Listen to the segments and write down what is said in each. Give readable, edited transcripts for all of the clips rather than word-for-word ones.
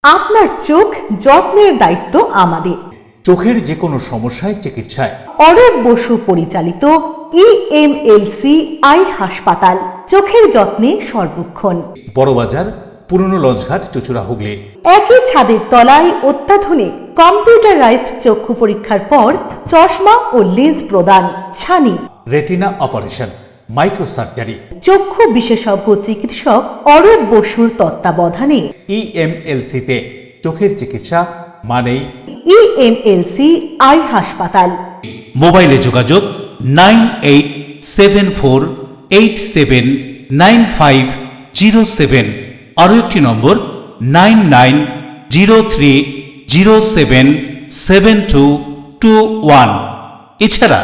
আপনার চোখ যত্নের দায়িত্ব আমাদের। চোখের যে কোনো সমস্যায় চিকিৎসায় অরূপ বসু পরিচালিত ইএমএলসি আই হাসপাতাল, চোখের যত্নে সর্বক্ষণ। বড়বাজার, পুরনো লঞ্চঘাট, চুচুড়া, হুগলি। একই ছাদের তলায় অত্যাধুনিক কম্পিউটারাইজড চক্ষু পরীক্ষার পর চশমা ও লেন্স প্রদান, ছানি, রেটিনা অপারেশন, মাইক্রোসার্জারি। চক্ষু বিশেষজ্ঞ চিকিৎসক অরূপ বসুর তত্ত্বাবধানে ইএমএলসিতে চোখের চিকিৎসা মানেই ইএমএলসি আই হাসপাতাল। মোবাইলে যোগাযোগ 9874879507, আরও একটি নম্বর 9903077221, এছাড়া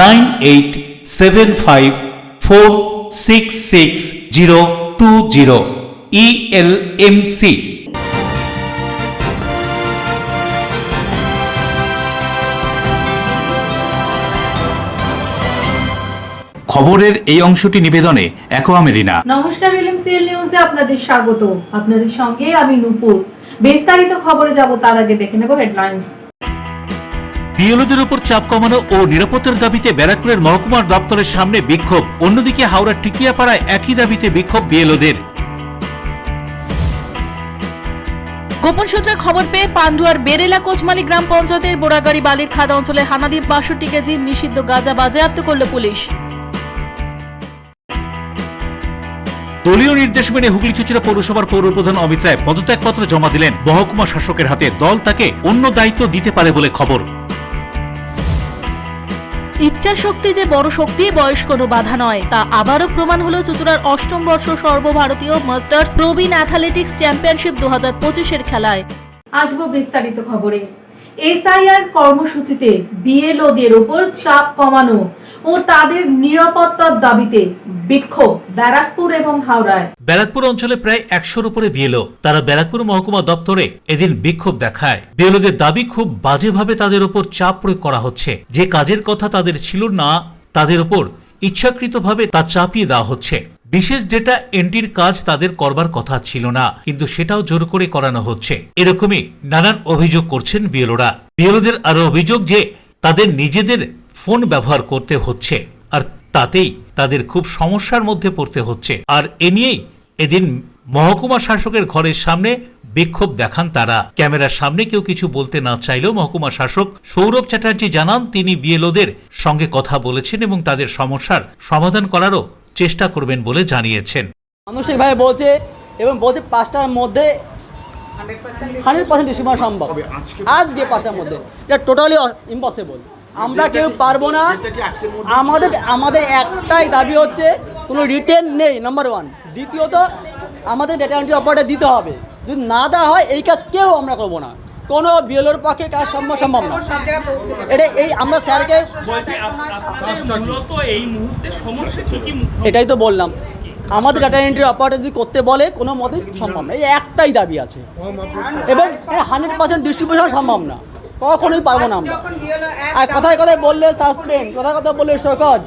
9875466020 ইএলএমসি। খবরের এই অংশটি নিবেদনে অ্যাকোয়ামেরিনা। নমস্কার, এলএমসিএল নিউজে আপনাদের স্বাগত। আপনাদের সঙ্গে আমি নূপুর। বিস্তারিত খবরে যাব তার আগে দেখে নেব হেডলাইন্স। বিএলওদের উপর চাপ কমানো ও নিরাপত্তার দাবিতে ব্যারাকপুরের মহকুমা দপ্তরের সামনে বিক্ষোভ। অন্যদিকে হাওড়ার টিকিয়াপাড়ায় একই দাবিতে বিক্ষোভ বিএলওদের। গোপন সূত্রে খবর পেয়ে পান্ডুয়ার বেরেলা কোচমালি গ্রাম পঞ্চায়েতের বোরাগাড়ি বালির খাদ অঞ্চলে হানা দিয়ে ৬২ কেজি নিষিদ্ধ গাঁজা বাজেয়াপ্ত করল পুলিশ। দলীয় নির্দেশ মেনে হুগলি চুচুড়া পৌরসভার পৌরপ্রধান অমিত রায় পদত্যাগপত্র জমা দিলেন মহকুমা শাসকের হাতে। দল তাকে অন্য দায়িত্ব দিতে পারে বলে খবর। ইচ্ছা শক্তি যে বড় শক্তি, বয়স কোনো বাধা নয়, তা আবারও প্রমাণ হলো চুচুড়ার অষ্টম বর্ষ সর্বভারতীয় মাস্টার্স প্রবীণ অ্যাথলেটিক্স চ্যাম্পিয়নশিপ 2025-এর খেলায়। আসবো বিস্তারিত খবরে। এসআইআর কর্মসূচিতে বিএলওদের উপর চাপ কমানো ও তাদের নিরাপত্তার দাবিতে বিক্ষোভ ব্যারাকপুর এবং হাওড়ায়। ব্যারাকপুর অঞ্চলে প্রায় ১০০-র উপরে বিএলও, তারা ব্যারাকপুর মহকুমা দপ্তরে এদিন বিক্ষোভ দেখায়। বিএলওদের দাবি, খুব বাজেভাবে তাদের উপর চাপ প্রয়োগ করা হচ্ছে। যে কাজের কথা তাদের ছিল না, তাদের উপর ইচ্ছাকৃতভাবে তা চাপিয়ে দেওয়া হচ্ছে। বিশেষ ডেটা এন্ট্রির কাজ তাদের করবার কথা ছিল না, কিন্তু সেটাও জোর করে করানো হচ্ছে। এরকমই নানান অভিযোগ করছেন বিএলওরা। বিএলওদের আরো অভিযোগ যে তাদের নিজেদের ফোন ব্যবহার করতে হচ্ছে, আর তাতেই তাদের খুব সমস্যার মধ্যে পড়তে হচ্ছে। আর এ নিয়েই এদিন মহকুমা শাসকের ঘরের সামনে বিক্ষোভ দেখান তারা। ক্যামেরার সামনে কেউ কিছু বলতে না চাইলেও মহকুমা শাসক সৌরভ চ্যাটার্জি জানান, তিনি বিএলওদের সঙ্গে কথা বলেছেন এবং তাদের সমস্যার সমাধান করারও চেষ্টা করবেন বলে জানিয়েছেন। মানসিকভাবে বলছে এবং বলছে 5টার মধ্যে 100% ডিসিশন সম্ভব। আজকে 5টার মধ্যে এটা টোটালি ইম্পসিবল। আমরা কেউ পারবো না। আমাদের একটাই দাবি হচ্ছে, কোনো রিটেন নেই, নাম্বার 1। দ্বিতীয়ত, আমাদের ডেটা এন্ট্রি অপারেটর দিতে হবে। যদি না দেওয়া হয় এই কাজ কেউ আমরা করবো না। কোনো বিএলওর পক্ষে কাজ সম্ভব না। এটা এই আমরা স্যারকে এটাই তো বললাম, আমাদের ডাটা এন্ট্রি অপারেটর যদি করতে বলে কোনো মতেই সম্ভব না। এই একটাই দাবি আছে এবং 100% ডিস্ট্রিবিউশন সম্ভব না, কখনোই পারবো না আমরা। আর কথায় কথায় বললে সাসপেন্ড, কথায় কথা বললে শোকজ।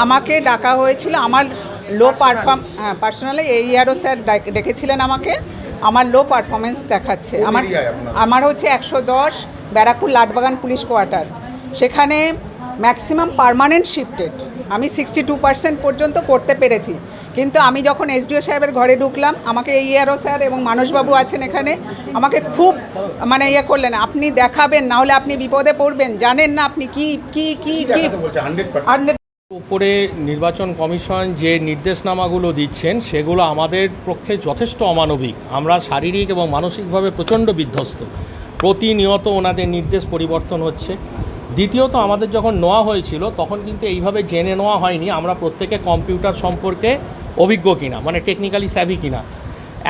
আমাকে ডাকা হয়েছিল, আমার লো পার্সোনালি এইআরও স্যার ডেকেছিলেন আমাকে। আমার লো পারফরমেন্স দেখাচ্ছে। আমার হচ্ছে 110 ব্যারাকপুর লাটবাগান পুলিশ কোয়ার্টার, সেখানে ম্যাক্সিমাম পার্মানেন্ট শিফটেড। আমি 62% পর্যন্ত করতে পেরেছি, কিন্তু আমি যখন এসডিও সাহেবের ঘরে ঢুকলাম, আমাকে এইআরও স্যার এবং মানসবাবু আছেন এখানে, আমাকে খুব ইয়ে করলেন, আপনি দেখাবেন, না হলে আপনি বিপদে পড়বেন, জানেন না আপনি কি কি কি কি উপরে নির্বাচন কমিশন যে নির্দেশনামাগুলো দিচ্ছেন সেগুলো আমাদের পক্ষে যথেষ্ট অমানবিক। আমরা শারীরিক এবং মানসিকভাবে প্রচণ্ড বিধ্বস্ত। প্রতিনিয়ত ওনাদের নির্দেশ পরিবর্তন হচ্ছে। দ্বিতীয়ত, আমাদের যখন নেওয়া হয়েছিল তখন কিন্তু এইভাবে জেনে নেওয়া হয়নি আমরা প্রত্যেকে কম্পিউটার সম্পর্কে অভিজ্ঞ কিনা, টেকনিক্যালি স্যাভি কিনা।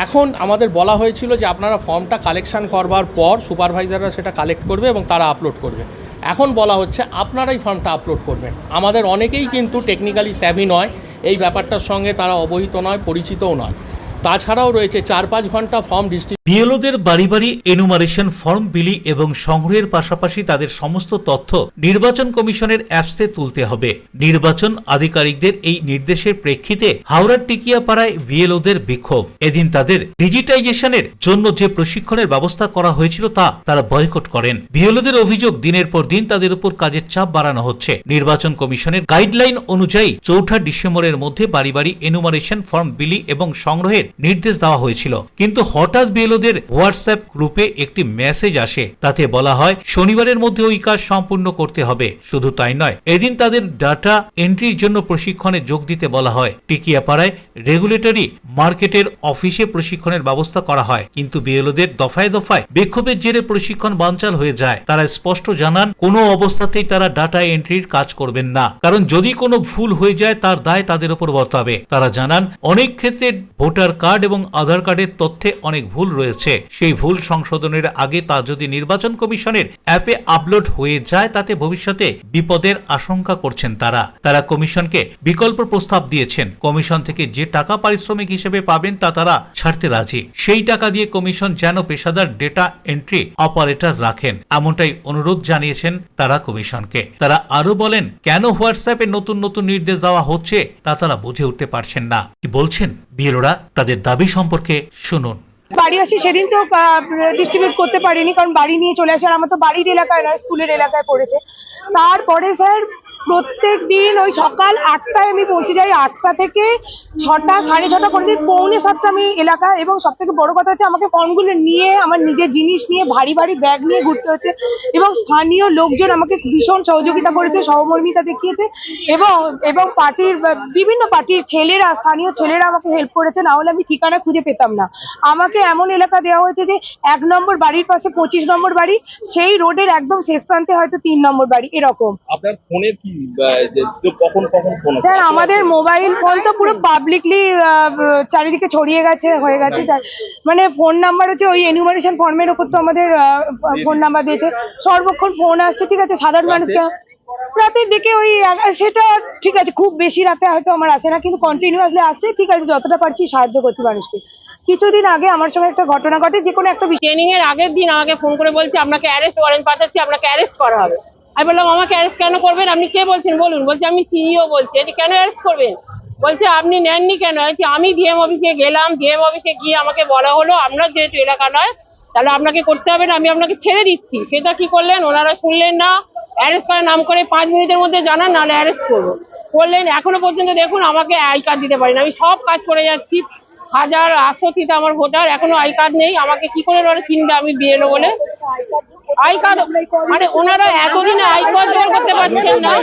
এখন আমাদের বলা হয়েছিল যে আপনারা ফর্মটা কালেকশান করবার পর সুপারভাইজাররা সেটা কালেক্ট করবে এবং তারা আপলোড করবে। এখন বলা হচ্ছে আপনারাই ফর্মটা আপলোড করবেন। আমাদের অনেকেই কিন্তু টেকনিক্যালি স্যাভি নয়, এই ব্যাপারটার সঙ্গে তারা অবহিত নয়, পরিচিতও নয়। তাছাড়াও রয়েছে 4-5 ঘন্টা ফর্ম ডিস্ট্রিবিউট। বিএলওদের বাড়ি বাড়ি এনুমারেশন ফর্ম বিলি এবং সংগ্রহের পাশাপাশি তাদের সমস্ত তথ্য নির্বাচন কমিশনের অ্যাপসে তুলতে হবে। নির্বাচন আধিকারিকদের এই নির্দেশের প্রেক্ষিতে হাওড়ার টিকিয়াপাড়ায় বিএলওদের বিক্ষোভ। এদিন তাদের ডিজিটাইজেশনের জন্য যে প্রশিক্ষণের ব্যবস্থা করা হয়েছিল তা তারা বয়কট করেন। বিএলওদের অভিযোগ, দিনের পর দিন তাদের উপর কাজের চাপ বাড়ানো হচ্ছে। নির্বাচন কমিশনের গাইডলাইন অনুযায়ী 4 ডিসেম্বরের মধ্যে বাড়ি বাড়ি এনুমারেশন ফর্ম বিলি এবং সংগ্রহের নির্দেশ দেওয়া হয়েছিল, কিন্তু হঠাৎ বিএলওদের হোয়াটসঅ্যাপ গ্রুপে একটি মেসেজ আসে। তাতে বলা হয় শনিবারের মধ্যে ওই কাজ সম্পূর্ণ করতে হবে। শুধু তাই নয়, এদিন তাদের ডাটা এন্ট্রির জন্য প্রশিক্ষণে যোগ দিতে বলা হয়। টিকিয়াপাড়ায় রেগুলেটরি মার্কেটের অফিসে প্রশিক্ষণের ব্যবস্থা করা হয়, কিন্তু বিএলওদের দফায় দফায় বিক্ষোভের জেরে প্রশিক্ষণ বানচাল হয়ে যায়। তারা স্পষ্ট জানান কোনো অবস্থাতেই তারা ডাটা এন্ট্রির কাজ করবেন না, কারণ যদি কোনো ভুল হয়ে যায় তার দায় তাদের উপর বর্তাবে। তারা জানান অনেক ক্ষেত্রে ভোটার কার্ড এবং আধার কার্ডের তথ্যে অনেক ভুল রয়েছে। সেই ভুল সংশোধনের আগে তা যদি নির্বাচন কমিশনের অ্যাপে আপলোড হয়ে যায় তাতে ভবিষ্যতে বিপদের আশঙ্কা করছেন তারা কমিশনকে বিকল্প প্রস্তাব দিয়েছেন। কমিশন থেকে যে টাকা পারিশ্রমিক হিসেবে পাবেন তা তারা ছাড়তে রাজি। সেই টাকা দিয়ে কমিশন যেন পেশাদার ডেটা এন্ট্রি অপারেটর রাখেন, এমনটাই অনুরোধ জানিয়েছেন তারা কমিশনকে। তারা আরো বলেন, কেন হোয়াটসঅ্যাপে নতুন নতুন নির্দেশ দেওয়া হচ্ছে তা তারা বুঝে উঠতে পারছেন না। কি বলছেন বিএলওরা তাদের দাবি সম্পর্কে শুনুন। বাড়ি আসি সেদিন তো ডিস্ট্রিবিউট করতে পারিনি, কারণ বাড়ি নিয়ে চলে আসে। আর আমার তো বাড়ির এলাকায় নয়, স্কুলের এলাকায় পড়েছে। তারপরে স্যার প্রত্যেক দিন ওই সকাল 8টায় আমি পৌঁছে যাই, 8টা থেকে 6টা, 6:30 পর্যন্ত, 6:45 আমি এলাকায়। এবং সব থেকে বড় কথা হচ্ছে আমাকে ফর্মগুলো নিয়ে আমার নিজের জিনিস নিয়ে ভারী ভারী ব্যাগ নিয়ে ঘুরতে হচ্ছে। এবং স্থানীয় লোকজন আমাকে ভীষণ সহযোগিতা করেছে, সহমর্মিতা দেখিয়েছে। এবং পার্টির বিভিন্ন পার্টির ছেলেরা, স্থানীয় ছেলেরা আমাকে হেল্প করেছে, না হলে আমি ঠিকানা খুঁজে পেতাম না। আমাকে এমন এলাকা দেওয়া হয়েছে যে 1 নম্বর বাড়ির পাশে 25 নম্বর বাড়ি, সেই রোডের একদম শেষ প্রান্তে হয়তো 3 নম্বর বাড়ি, এরকম। আপনার ফোনে কি কখন ফোন? স্যার আমাদের মোবাইল ফোন তো পুরো পাবলিকলি চারিদিকে ছড়িয়ে গেছে, হয়ে গেছে। মানে ফোন নাম্বার হচ্ছে ওই এনুমারেশন ফর্মের উপর তো আমাদের ফোন নাম্বার দিয়েছে, সর্বক্ষণ ফোন আসছে। ঠিক আছে, সাধারণ মানুষকে রাতের দিকে ওই সেটা ঠিক আছে, খুব বেশি রাতে হয়তো আমার আসে না, কিন্তু কন্টিনিউয়াসলি আসছে। ঠিক আছে, যতটা পারছি সাহায্য করছি মানুষকে। কিছুদিন আগে আমার সঙ্গে একটা ঘটনা ঘটে, যে কোনো একটা ট্রেনিং এর আগের দিন আমাকে ফোন করে বলছে আপনাকে অ্যারেস্ট ওয়ারেন্ট পাঠাচ্ছি, আপনাকে অ্যারেস্ট করা হবে। আমি বললাম আমাকে অ্যারেস্ট কেন করবেন, আপনি কে বলছেন বলুন। বলছে আমি সিইও বলছি। যে কেন অ্যারেস্ট করবেন? বলছে আপনি নেননি কেন? আমি ডিএম অফিসে গেলাম, ডিএম অফিসে গিয়ে আমাকে বলা হলো আপনার যেহেতু এলাকা নয় তাহলে আপনাকে করতে হবে না, আমি আপনাকে ছেড়ে দিচ্ছি। সেটা কি করলেন, ওনারা শুনলেন না, অ্যারেস্ট করার নাম করে 5 মিনিটের মধ্যে জানান নাহলে অ্যারেস্ট করবো করলেন। এখনো পর্যন্ত দেখুন আমাকে আই কার্ড দিতে পারেন, আমি সব কাজ করে যাচ্ছি। 1080টা আমার ভোটার, এখনো আই কার্ড নেই। আমাকে কি করে ওরা চিনবে আমি বিএলও বলে? আই কার্ড মানে ওনারা এতদিনে আই কার্ড জোগাড় করতে পারছেন না।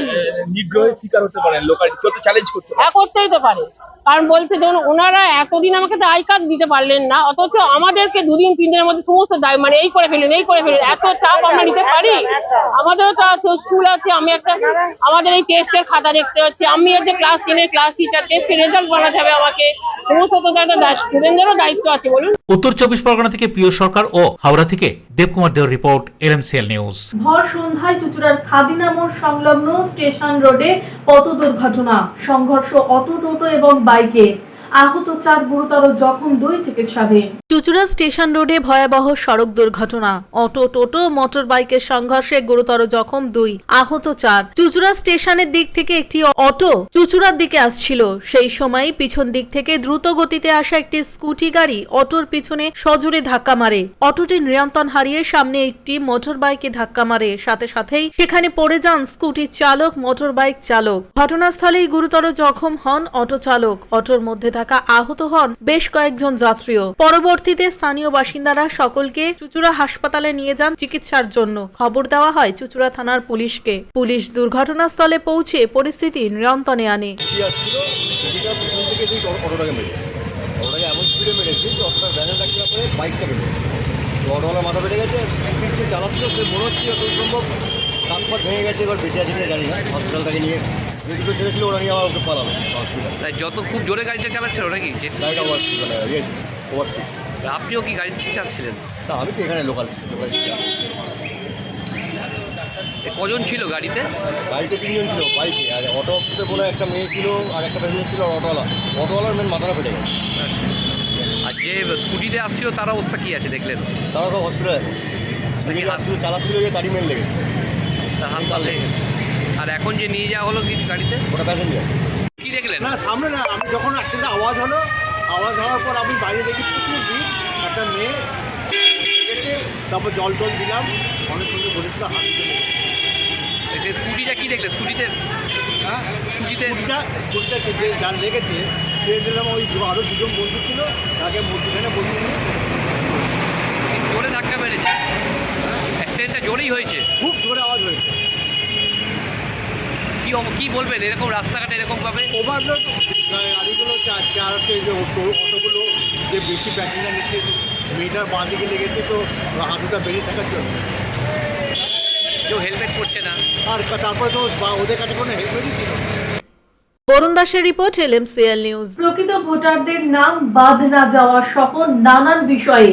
নিগ্রহের শিকার হতে পারেন, লোকালিটি চ্যালেঞ্জ করতে পারেন। হ্যাঁ, করতেই তো পারে, কারণ বলছে ধরুন ওনারা এতদিন আমাকে তো আই কার্ড দিতে পারলেন না, অথচ আমাদেরকে 2-3 দিনের মধ্যে সমস্ত দায় মানে এই করে ফেলেন। এত চাপ আমরা নিতে পারি? আমাদেরও তো আছে, স্কুল আছে। আমি একটা আমাদের এই টেস্টের খাতা দেখতে হচ্ছে, আমি হচ্ছে ক্লাস 10-এর ক্লাস টিচার, টেস্টের রেজাল্ট বানাতে হবে আমাকে, সমস্ত তো স্টুডেন্টদেরও দায়িত্ব আছে বলুন। উত্তর 24 পরগনা থেকে প্রিয় সরকার ও হাওড়া থেকে দেবকুমার দেওর রিপোর্ট, LMCL নিউজ। ভর সন্ধ্যায় চুঁচুড়ার খাদিনা মোড় সংলগ্ন স্টেশন রোডে পথ দুর্ঘটনা, সংঘর্ষ অটো, টোটো এবং বাইকে। আহত 4, গুরুতর জখম 2, চিকিৎসাধীন। চুঁচুড়া স্টেশন রোডে ভয়াবহ সড়ক দুর্ঘটনা, অটো, টোটো, মোটর বাইকের সংঘর্ষে গুরুতর জখম 2, আহত 4। চুঁচুড়া স্টেশনের দিক থেকে একটি অটো চুঁচুড়ার দিকে আসছিল, সেই সময় পিছন দিক থেকে দ্রুত গতিতে আসা একটি স্কুটি গাড়ি অটোর পিছনে সজোরে ধাক্কা মারে। অটোটি নিয়ন্ত্রণ হারিয়ে সামনে একটি মোটর বাইকে ধাক্কা মারে, সাথে সাথেই সেখানে পড়ে যান স্কুটি চালক, মোটর বাইক চালক। ঘটনাস্থলেই গুরুতর জখম হন অটো চালক। অটোর মধ্যে থাকা আহত হন বেশ কয়েকজন যাত্রীও। পরবর্তীতে স্থানীয় বাসিন্দারা সকলকে চুঁচুড়া হাসপাতালে নিয়ে যান চিকিৎসার জন্য। খবর দেওয়া হয় চুঁচুড়া থানার পুলিশকে। পুলিশ দুর্ঘটনাস্থলে পৌঁছে পরিস্থিতি নিয়ন্ত্রণে আনে। মাথা বেড়ে গেছে, চালাচ্ছিল, সে মনে হচ্ছে সম্ভব কান পাত ভেঙে গেছে। এবার বেঁচে আছে জানি না, হসপিটাল থেকে নিয়ে যেগুলো ছেড়েছিল ওরা নিয়ে আবার ওকে পালালো হসপিটাল। যত খুব জোরে গাড়িটা চালাচ্ছিল নাকি? গাড়িটা ওভারস্পিড। আপনিও কি গাড়ি থেকে আসছিলেন? না, আমি তো এখানে লোকাল। কজন ছিল গাড়িতে? গাড়িতে 3 জন ছিল বাইকে, আর অটোতে বলে একটা মেয়ে ছিল আর একটা প্যাসেঞ্জার ছিল। আর অটোওয়ালার মেন মাথাটা ফেটে গেছে। যে স্কুটিতে আসছিল তার অবস্থা কি আছে দেখলেন? তারা সব হসপিটালে নাকি হাত চালাচ্ছিল যে তারই মেন লেগে হাত পা লেগে? আর এখন যে নিয়ে যাওয়া হলো কি গাড়িতে, ওটা প্যাসেঞ্জার। কি দেখলেন? না সামনে না, আমি যখন অ্যাক্সিডেন্ট আওয়াজ হলো, আওয়াজ হওয়ার পর আমি বাইরে দেখি প্রচুর ভিড়, একটা মেয়ে দেখে তারপর জল দিলাম, অনেক সুন্দর বলেছিল হাত দিতে লেগে। স্কুটিটা কি দেখলে? স্কুটিতে হ্যাঁ স্কুটিটা যার লেগেছে সে দিলাম ওই আরও দুজন বন্ধু ছিল, তাকে মধ্যখানে বসিয়ে নিয়ে জোরে ধাক্কা মেরেছে, অ্যাক্সিডেন্টটা জোরেই হয়েছে, খুব জোরে আওয়াজ হয়েছে। কি বলবেন এরকম রাস্তাঘাটে এরকম ভাবে ওভারলোড গাড়িগুলো চালাচ্ছে, যে অটোগুলো যে বেশি প্যাসেঞ্জার নিচ্ছে, মেয়েটার বাঁ দিকে লেগেছে তো হাঁটুটা বেরিয়ে থাকার জন্য, কেউ হেলমেট পরছে না, আর তারপরে তো ওদের কাছে কোনো হেলমেটই ছিল না। বরুণ দাসের রিপোর্ট, LMCL নিউজ। প্রকৃত ভোটারদের নাম বাদ না যাওয়া সহ নানান বিষয়ে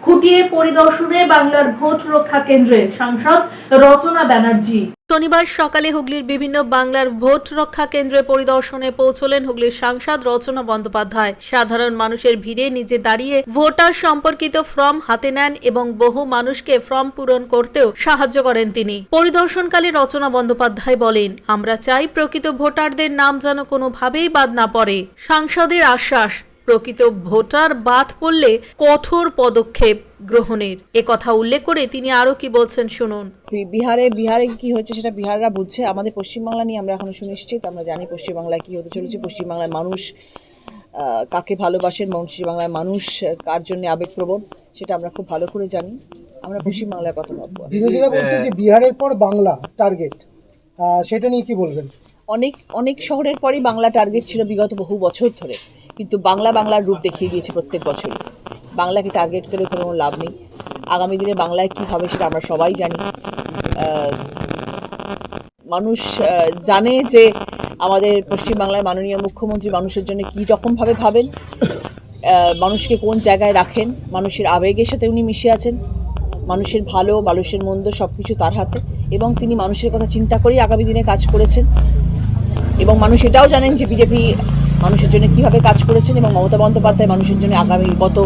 খুঁটিয়ে পরিদর্শনে বাংলার ভোট রক্ষা কেন্দ্রে সাংসদ রচনা ব্যানার্জি। শনিবার সকালে হুগলির বিভিন্ন বাংলার ভোট রক্ষা কেন্দ্রে পরিদর্শনে পৌঁছলেন হুগলির সাংসদ রচনা বন্দ্যোপাধ্যায়। সাধারণ মানুষের ভিড়ে নিজে দাঁড়িয়ে ভোটার সম্পর্কিত ফর্ম হাতে নেন এবং বহু মানুষকে ফর্ম পূরণ করতেও সাহায্য করেন তিনি। পরিদর্শনকালে রচনা বন্দ্যোপাধ্যায় বলেন, আমরা চাই প্রকৃত ভোটারদের নাম যেন কোনোভাবেই বাদ না পড়ে। সাংসদের আশ্বাস, প্রকৃত ভোটার বাদ পড়লে কঠোর পদক্ষেপ গ্রহণের। একথা উল্লেখ করে তিনি আরো কি বলছেন শুনুন। বিহারে কি হচ্ছে সেটা বিহাররা বুঝছে, আমাদের পশ্চিমবাংলা নিয়ে আমরা এখনো সুনিশ্চিত। আমরা জানি পশ্চিমবাংলায় কি হতে চলেছে, পশ্চিমবাংলার মানুষ কাকে ভালোবাসেন, পশ্চিমবাংলার মানুষ কার জন্য আবেগপ্রবণ সেটা আমরা খুব ভালো করে জানি। আমরা পশ্চিমবাংলার কথা ভাববো। বিরোধীরা বলছে যে বিহারের পর বাংলা টার্গেট, সেটা নিয়ে কি বলবেন? অনেক শহরের পরই বাংলা টার্গেট ছিল বিগত বহু বছর ধরে, কিন্তু বাংলার রূপ দেখিয়ে দিয়েছে প্রত্যেক বছরই। বাংলাকে টার্গেট করে কোনো লাভ নেই। আগামী দিনে বাংলায় কী হবে সেটা আমরা সবাই জানি। মানুষ জানে যে আমাদের পশ্চিমবাংলার মাননীয় মুখ্যমন্ত্রী মানুষের জন্য কী রকমভাবে ভাবেন, মানুষকে কোন জায়গায় রাখেন। মানুষের আবেগের সাথে উনি মিশে আছেন, মানুষের ভালো মানুষের মন্দ সব কিছু তার হাতে, এবং তিনি মানুষের কথা চিন্তা করেই আগামী দিনে কাজ করেছেন। এবং মানুষ এটাও জানেন যে বিজেপি মানুষের জন্য কিভাবে কাজ করেছেন এবং মমতা বন্দ্যোপাধ্যায় মানুষের জন্য আগামী গত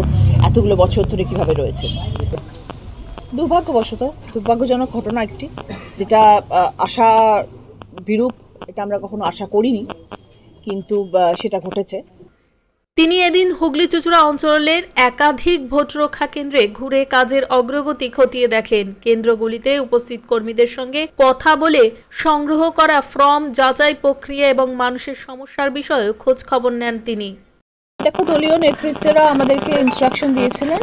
এতগুলো বছর ধরে কিভাবে রয়েছে। দুর্ভাগ্যজনক ঘটনা একটি, যেটা আশা বিরূপ, এটা আমরা কখনো আশা করিনি, কিন্তু সেটা ঘটেছে। তিনি এদিন হুগলি চুঁচুড়া অঞ্চলের একাধিক ভোট রক্ষা কেন্দ্রে ঘুরে কাজের অগ্রগতি খতিয়ে দেখেন। কেন্দ্রগুলিতে উপস্থিত কর্মীদের সঙ্গে কথা বলে সংগ্রহ করা ফর্ম যাচাই প্রক্রিয়া এবং মানুষের সমস্যার বিষয়ে খোঁজ খবর নেন তিনি। দেখো, দলীয় নেতৃত্বরা আমাদেরকে ইনস্ট্রাকশন দিয়েছিলেন,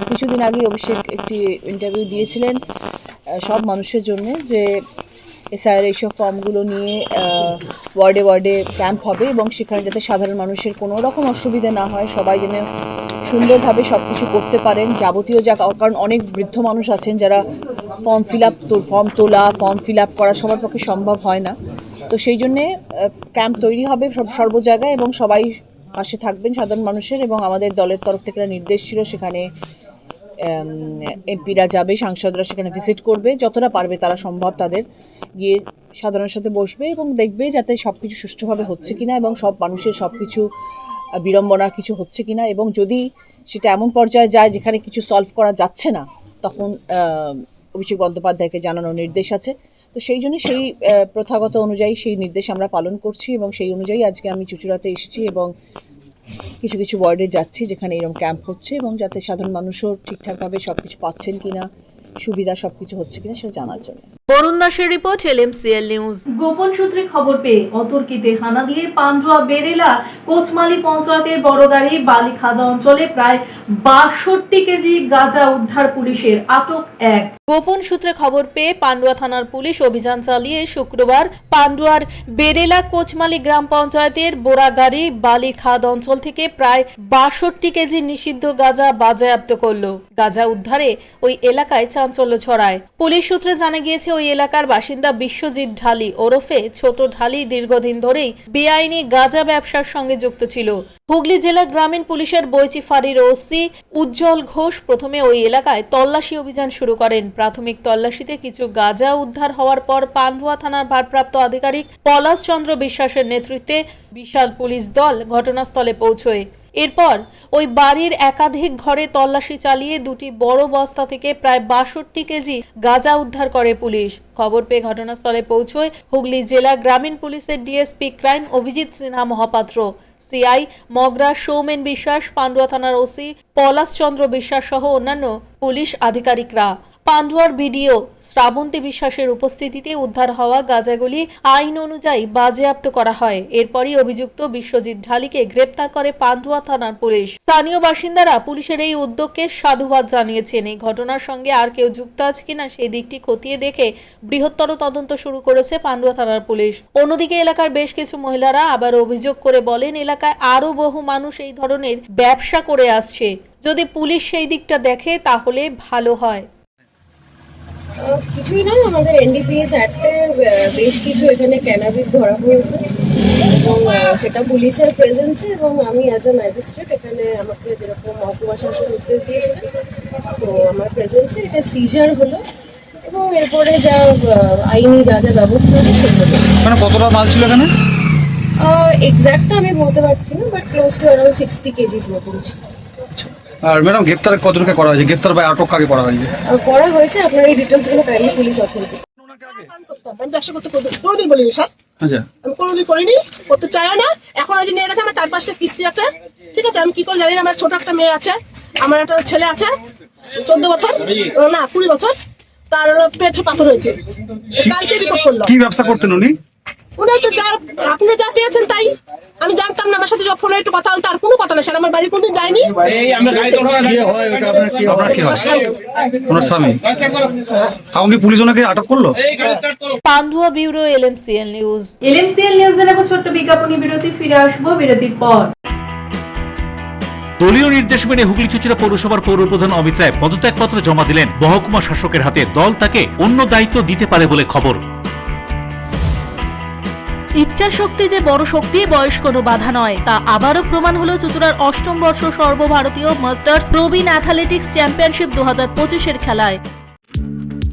কিছুদিন আগে অভিষেক একটি ইন্টারভিউ দিয়েছিলেন সব মানুষের জন্য, যে এসআইয়ের এইসব ফর্মগুলো নিয়ে ওয়ার্ডে ক্যাম্প হবে এবং সেখানে যাতে সাধারণ মানুষের কোনো রকম অসুবিধা না হয়, সবাই যেন সুন্দরভাবে সব কিছু করতে পারেন। যাবতীয় কারণ অনেক বৃদ্ধ মানুষ আছেন যারা ফর্ম ফিল আপ করা সবার পক্ষে সম্ভব হয় না। তো সেই জন্যে ক্যাম্প তৈরি হবে সর্ব জায়গায় এবং সবাই পাশে থাকবেন সাধারণ মানুষের। এবং আমাদের দলের তরফ থেকে নির্দেশ ছিল সেখানে এমপিরা যাবে, সাংসদরা সেখানে ভিজিট করবে, যতটা পারবে তারা সম্ভব তাদের গিয়ে সাধারণের সাথে বসবে এবং দেখবে যাতে সব কিছু সুষ্ঠুভাবে হচ্ছে কিনা এবং সব মানুষের সব কিছু বিড়ম্বনা কিছু হচ্ছে কিনা। এবং যদি সেটা এমন পর্যায়ে যায় যেখানে কিছু সলভ করা যাচ্ছে না, তখন অভিষেক বন্দ্যোপাধ্যায়কে জানানোর নির্দেশ আছে। তো সেই জন্য সেই প্রথাগত অনুযায়ী সেই নির্দেশ আমরা পালন করছি এবং সেই অনুযায়ী আজকে আমি চুঁচুড়াতে এসেছি এবং কিছু ওয়ার্ডে যাচ্ছি যেখানে এরকম ক্যাম্প হচ্ছে এবং যাতে সাধারণ মানুষও ঠিকঠাকভাবে সব কিছু পাচ্ছেন কিনা, সুবিধা সব কিছু হচ্ছে কিনা সেটা জানার জন্য। বরুণ দাসের রিপোর্ট, LMCL নিউজ। গোপন সূত্রে খবর পেয়ে অতর্কিতে হানা দিয়ে পান্ডুয়া বেরেলা কোচমালি পঞ্চায়েতের বড়গাড়ি বালিখাদা অঞ্চলে প্রায় 62 কেজি গাঁজা উদ্ধার, পুলিশের আটক এক। গোপন সূত্রে খবর পেয়ে পান্ডুয়া থানার পুলিশ অভিযান চালিয়ে শুক্রবার পান্ডুয়ার বেরেলা কোচমালি গ্রাম পঞ্চায়েতের বোরাগাড়ি বালিখাদ অঞ্চল থেকে প্রায় 62 কেজি নিষিদ্ধ গাঁজা বাজেয়াপ্ত করল। গাঁজা উদ্ধারে ওই এলাকায় চাঞ্চল্য ছড়ায়। পুলিশ সূত্রে জানা গিয়েছে ওই এলাকার বাসিন্দা বিশ্বজিৎ ঢালি ওরফে ছোট ঢালি দীর্ঘদিন ধরেই বেআইনি গাঁজা ব্যবসার সঙ্গে যুক্ত ছিল। হুগলি জেলা গ্রামীণ পুলিশের বৈচি ফাঁড়ির ওসি উজ্জ্বল ঘোষ প্রথমে ওই এলাকায় তল্লাশি অভিযান শুরু করেন। প্রাথমিক তল্লাশিতে কিছু গাঁজা উদ্ধার হওয়ার পর পান্ডুয়া থানার ভারপ্রাপ্ত আধিকারিক পলাশ চন্দ্র বিশ্বাসের নেতৃত্বে বিশাল পুলিশ দল ঘটনাস্থলে পৌঁছয়। এরপর ওই বাড়ির একাধিক ঘরে তল্লাশি চালিয়ে দুটি বড় বস্তা থেকে প্রায় 62 কেজি গাঁজা উদ্ধার করে পুলিশ। খবর পেয়ে ঘটনাস্থলে পৌঁছয় হুগলি জেলা গ্রামীণ পুলিশের DSP crime Abhijit Sinha Mahapatra, CI Magra Soumen Biswas, Pandua থানার ওসি পলাশ চন্দ্র বিশ্বাস সহ অন্যান্য পুলিশ আধিকারিকরা। পান্ডুয়ার বিডিও শ্রাবন্তী বিশ্বাসের উপস্থিতিতে উদ্ধার হওয়া গাঁজাগুলি আইন অনুযায়ী বাজেয়াপ্ত করা হয়। এরপরই অভিযুক্ত বিশ্বজিৎ ঢালিকে গ্রেপ্তার করে পান্ডুয়া থানার পুলিশ। স্থানীয় বাসিন্দারা পুলিশের এই উদ্যোগকে সাধুবাদ জানিয়েছেন। এই ঘটনার সঙ্গে আর কেউ যুক্ত আছে কিনা সেই দিকটি খতিয়ে দেখে বৃহত্তর তদন্ত শুরু করেছে পান্ডুয়া থানার পুলিশ। অন্যদিকে এলাকার বেশ কিছু মহিলারা আবার অভিযোগ করে বলেন, এলাকায় আরো বহু মানুষ এই ধরনের ব্যবসা করে আসছে। যদি পুলিশ সেই দিকটা দেখে তাহলে ভালো হয়। কিছুই না, আমাদের এনডিপিএস অ্যাক্টে বেশ কিছু এখানে ক্যানাবিস ধরা পড়েছে এবং সেটা পুলিশের প্রেজেন্সে, এবং আমি অ্যাজ এ ম্যাজিস্ট্রেট এখানে আমাকে যেরকম মহকুমা শাসক নির্দেশ দিয়েছিলেন, তো আমার প্রেজেন্সে এটা সিজার হলো এবং এরপরে যা আইনি যা যা ব্যবস্থা আছে সেগুলো। মানে কতটা মাল ছিল এখানে? এক্স্যাক্টটা আমি বলতে পারছি না, but close two around 60 KGs মতন ছিল। আর ম্যাডাম গ্রেপ্তার কতজনকে করা হয়েছে? গ্রেপ্তার বা আটক কাকে করা হয়েছে? করা হয়েছে, আপনার এই ডিটেলসগুলো কাইন্ডলি পুলিশ অথরিটি। আমি ব্যবসা করতে কোনোদিন বলিনি স্যার, আচ্ছা আমি কোনোদিন করিনি, করতে চাইও না। এখন ওই যে নিয়ে গেছে, আমার 4-5টা কিস্তি আছে, ঠিক আছে, আমি কি করে জানি না। আমার ছোট একটা মেয়ে আছে, আমার একটা ছেলে আছে 14 বছর না 20 বছর, তার পেটে পাথর হয়েছে, কালকে রিপোর্ট করলো। কি ব্যবসা করতেন উনি? উনি তো যা আপনি যা চেয়েছেন তাই, আমি জানতাম না। আমার সাথে যখন ফোনে একটু কথা হল, তার কোনো কথা না স্যার, আমার বাড়ি কোনদিন যায়নি। ওনার স্বামী, আমাকে পুলিশ ওনাকে আটক করলো। Pandua bureau, LMCL news. LMCL নিউজে নেব ছোট্ট বিজ্ঞাপনী বিরতি, ফিরে আসবো বিরতির পর। দলীয় নির্দেশ মেনে হুগলি চুঁচুড়া পৌরসভার পৌরপ্রধান অমিত রায় পদত্যাগপত্র জমা দিলেন মহকুমা শাসকের হাতে। দল তাকে অন্য দায়িত্ব দিতে পারে বলে খবর। ইচ্ছা শক্তি যে বড় শক্তি, বয়স কোনো বাধা নয়, তা আবারও প্রমাণ হলো চুঁচুড়ার 8ম বর্ষ সর্বভারতীয় মাস্টার্স প্রবীণ অ্যাথলেটিক্স চ্যাম্পিয়নশিপ 2025-এর খেলায়।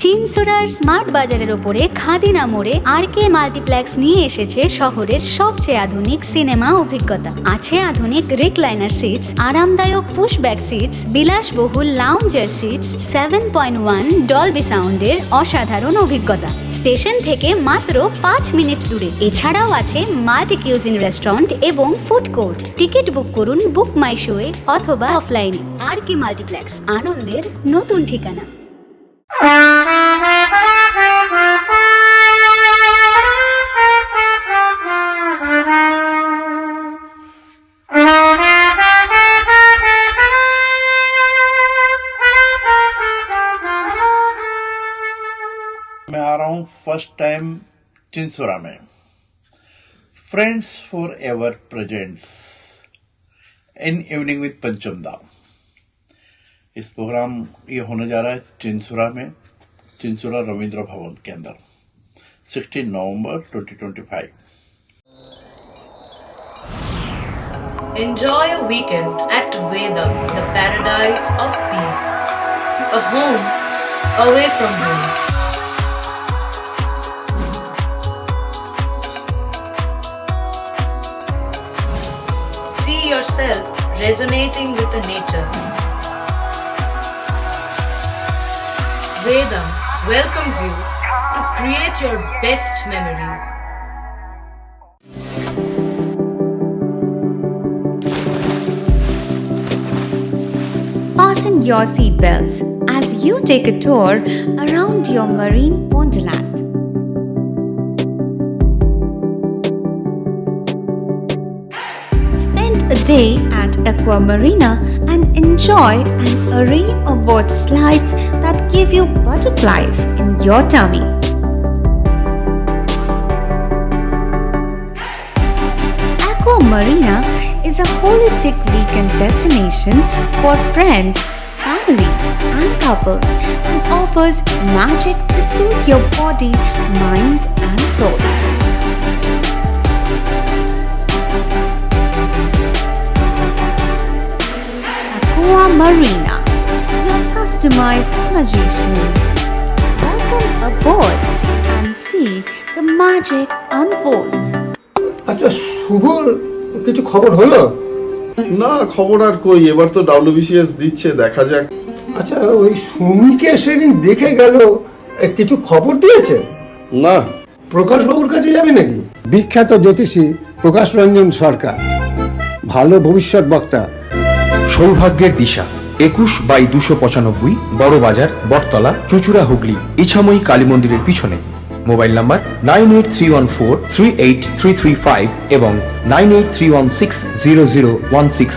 চিনসুরার স্মার্ট বাজারের ওপরে খাদিনা মোড়ে RK মাল্টিপ্লেক্স নিয়ে এসেছে শহরের সবচেয়ে আধুনিক সিনেমা অভিজ্ঞতা। আছে আধুনিক রিক্লাইনার সিটস, আরামদায়ক পুশব্যাক সিটস, বিলাসবহুল লাউঞ্জার সিটস, 7.1 ডলবি সাউন্ডের অসাধারণ অভিজ্ঞতা। স্টেশন থেকে মাত্র 5 মিনিট দূরে। এছাড়াও আছে মাল্টি কিউজিন রেস্টুরেন্ট এবং ফুড কোর্ট। টিকিট বুক করুন বুক মাই শোয়ে অথবা অফলাইনে। RK মাল্টিপ্লেক্স, আনন্দের নতুন ঠিকানা। मैं आ रहा हूं फर्स्ट टाइम चिंसुरा में। Friends for ever presents in evening with पंचम दा। इस प्रोग्राम ये होने जा रहा है चिंसुरा में, चिंसुरा रविंद्र भवन के अंदर 16 नवंबर 2025। Enjoy a weekend at Vedam, the paradise of peace. A home away from home. See yourself resonating with the nature. Vedam welcomes you to create your best memories. Fasten your seatbelts as you take a tour around your marine wonderland. Spend a day at Aqua Marina and enjoy an array of water slides that give you butterflies in your tummy. Aqua Marina is a holistic weekend destination for friends, family, and couples and offers magic to soothe your body, mind, and soul. Aqua Marina, your customized magician. Welcome aboard and see the magic unfold. আচ্ছা শুভর কিছু খবর হলো? না, খবর আর কই, এবার তো WBCS দিচ্ছে, দেখা যাক। আচ্ছা, ওই সুমিকে সেদিন দেখে গেল, কিছু খবর দিয়েছে? না। প্রকাশ বাবুর কাছে যাবে নাকি? বিখ্যাত জ্যোতিষী প্রকাশ রঞ্জন সরকার, ভালো ভবিষ্যৎ বক্তা। সৌভাগ্যের দিশা 21/295 বড় বাজার, বটতলা, চুচুড়া, হুগলি, ইছাময়ী কালী মন্দিরের পিছনে। মোবাইল নাম্বার 9831438335 এবং 9831600016।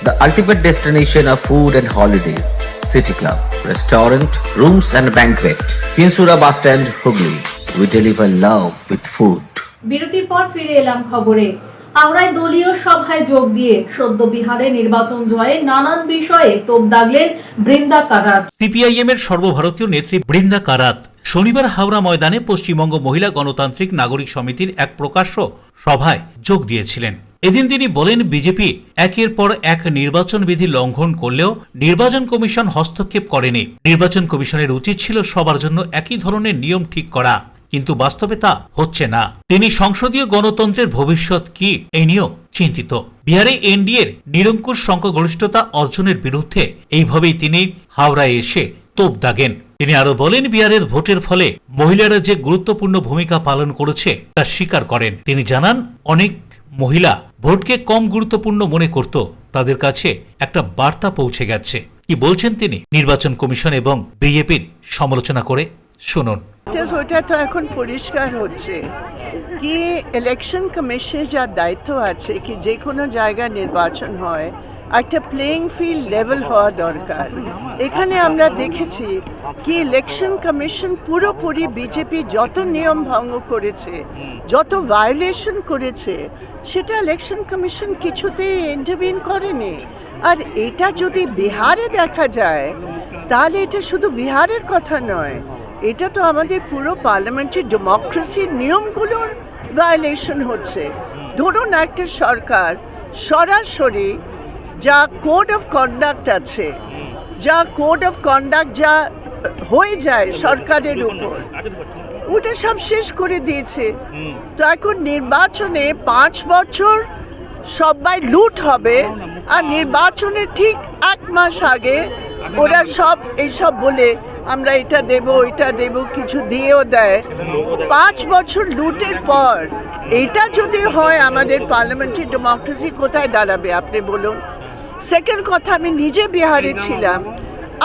The ultimate destination of food and holidays. City Club, restaurant, rooms and banquet. Chinsura Bus Stand, Hooghly. We deliver love with food. বিরতির পর ফিরে এলাম খবরে। হাওড়ায় দলীয় সভায় যোগ দিয়ে সদ্য বিহারে নির্বাচন জয়ে নানান বিষয়ে তোপ দাগলেন বৃন্দা কারাত। সিপিআইএম এর সর্বভারতীয় নেত্রী বৃন্দা কারাত শনিবার হাওড়া ময়দানে পশ্চিমবঙ্গ মহিলা গণতান্ত্রিক নাগরিক সমিতির এক প্রকাশ্য সভায় যোগ দিয়েছিলেন। এদিন তিনি বলেন, বিজেপি একের পর এক নির্বাচন বিধি লঙ্ঘন করলেও নির্বাচন কমিশন হস্তক্ষেপ করেনি। নির্বাচন কমিশনের উচিত ছিল সবার জন্য একই ধরনের নিয়ম ঠিক করা, কিন্তু বাস্তবে তা হচ্ছে না। তিনি সংসদীয় গণতন্ত্রের ভবিষ্যৎ কি এই নিয়েও চিন্তিত। বিহারে এনডিএর নিরঙ্কুশ সংখ্যাগরিষ্ঠতা অর্জনের বিরুদ্ধে এইভাবেই তিনি হাওড়ায় এসে তোপ দাগেন। তিনি আরো বলেন, বিহারের ভোটের ফলে মহিলারা যে গুরুত্বপূর্ণ ভূমিকা পালন করেছে তা স্বীকার করেন। তিনি জানান, অনেক মহিলা ভোটকে কম গুরুত্বপূর্ণ মনে করত, তাদের কাছে একটা বার্তা পৌঁছে গেছে। কি বলছেন তিনি নির্বাচন কমিশন এবং বিজেপির সমালোচনা করে, শুনুন। ওটা তো এখন পরিষ্কার হচ্ছে কি ইলেকশন কমিশনের যা দায়িত্ব আছে কি যে কোনো জায়গায় নির্বাচন হয় একটা প্লেইং ফিল্ড লেভেল হওয়া দরকার। এখানে আমরা দেখেছি কি ইলেকশন কমিশন পুরোপুরি বিজেপি যত নিয়ম ভঙ্গ করেছে, যত ভায়োলেশন করেছে, সেটা ইলেকশন কমিশন কিছুতেই ইন্টারভিন করেনি। আর এটা যদি বিহারে দেখা যায় তাহলে এটা শুধু বিহারের কথা নয়, এটা তো আমাদের পুরো পার্লামেন্টারি ডেমোক্রেসির নিয়মগুলোর ভায়োলেশন হচ্ছে। ধরুন একটা সরকার সরাসরি যা কোড অফ কন্ডাক্ট আছে, যা কোড অফ কন্ডাক্ট যা হয়ে যায় সরকারের উপর, ওটা সব শেষ করে দিয়েছে। তো এখন নির্বাচনে 5 বছর সবাই লুট হবে, আর নির্বাচনের ঠিক 1 মাস আগে ওরা সব এইসব বলে আমরা এটা দেব ওইটা দেব, কিছু দিয়েও দেয়। 5 বছর লুটের পর এটা যদি হয় আমাদের পার্লামেন্টারি ডেমোক্রেসি কোথায় দাঁড়াবে আপনি বলুন। সেকেন্ড কথা, আমি নিজে বিহারে ছিলাম,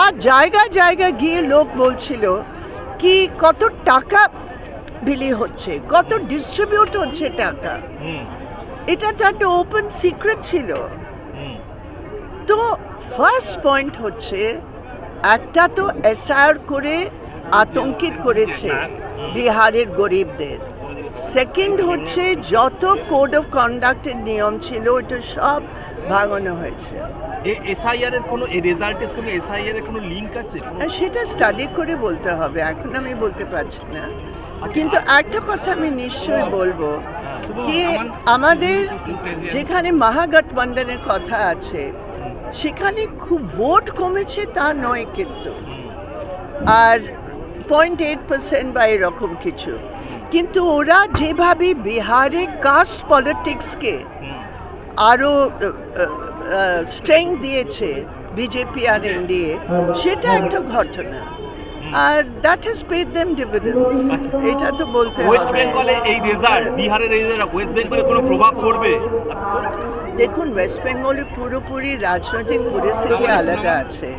আর জায়গায় জায়গায় গিয়ে লোক বলছিল কি কত টাকা বিলি হচ্ছে, কত ডিস্ট্রিবিউট হচ্ছে টাকা, এটা তো একটা ওপেন সিক্রেট ছিল। তো ফার্স্ট পয়েন্ট হচ্ছে, একটা তো এসআইআর করে আতঙ্কিত করেছে বিহারের গরিবদের। সেকেন্ড হচ্ছে যত কোড অফ কন্ডাক্টের নিয়ম ছিল ওটা সব ভাঙানো হয়েছে। এসআইআর এর কোনো রেজাল্টের সঙ্গে এসআইআর এর কোনো লিংক আছে? সেটা স্টাডি করে বলতে হবে, এখন আমি বলতে পারছি না। কিন্তু একটা কথা আমি নিশ্চয়ই বলবো কি আমাদের যেখানে মহাগঠবন্ধনের কথা আছে সেখানে খুব ভোট কমেছে তা নয়, কিন্তু আর 0.8% বা এরকম কিছু। কিন্তু ওরা যেভাবে বিহারে কাস্ট পলিটিক্সকে আরও স্ট্রেংথ দিয়েছে বিজেপি আর এনডিএ, সেটা একটা ঘটনা। আর that has paid them dividends, এটা তো বলতে হবে। ওয়েস্ট বেঙ্গলে এই রেজাল্ট, বিহারের এই রেজাল্ট ওয়েস্ট বেঙ্গলে কোনো প্রভাব পড়বে? দেখুন, ওয়েস্ট বেঙ্গলে পুরোপুরি রাজনৈতিক পরিস্থিতি আলাদা আছে।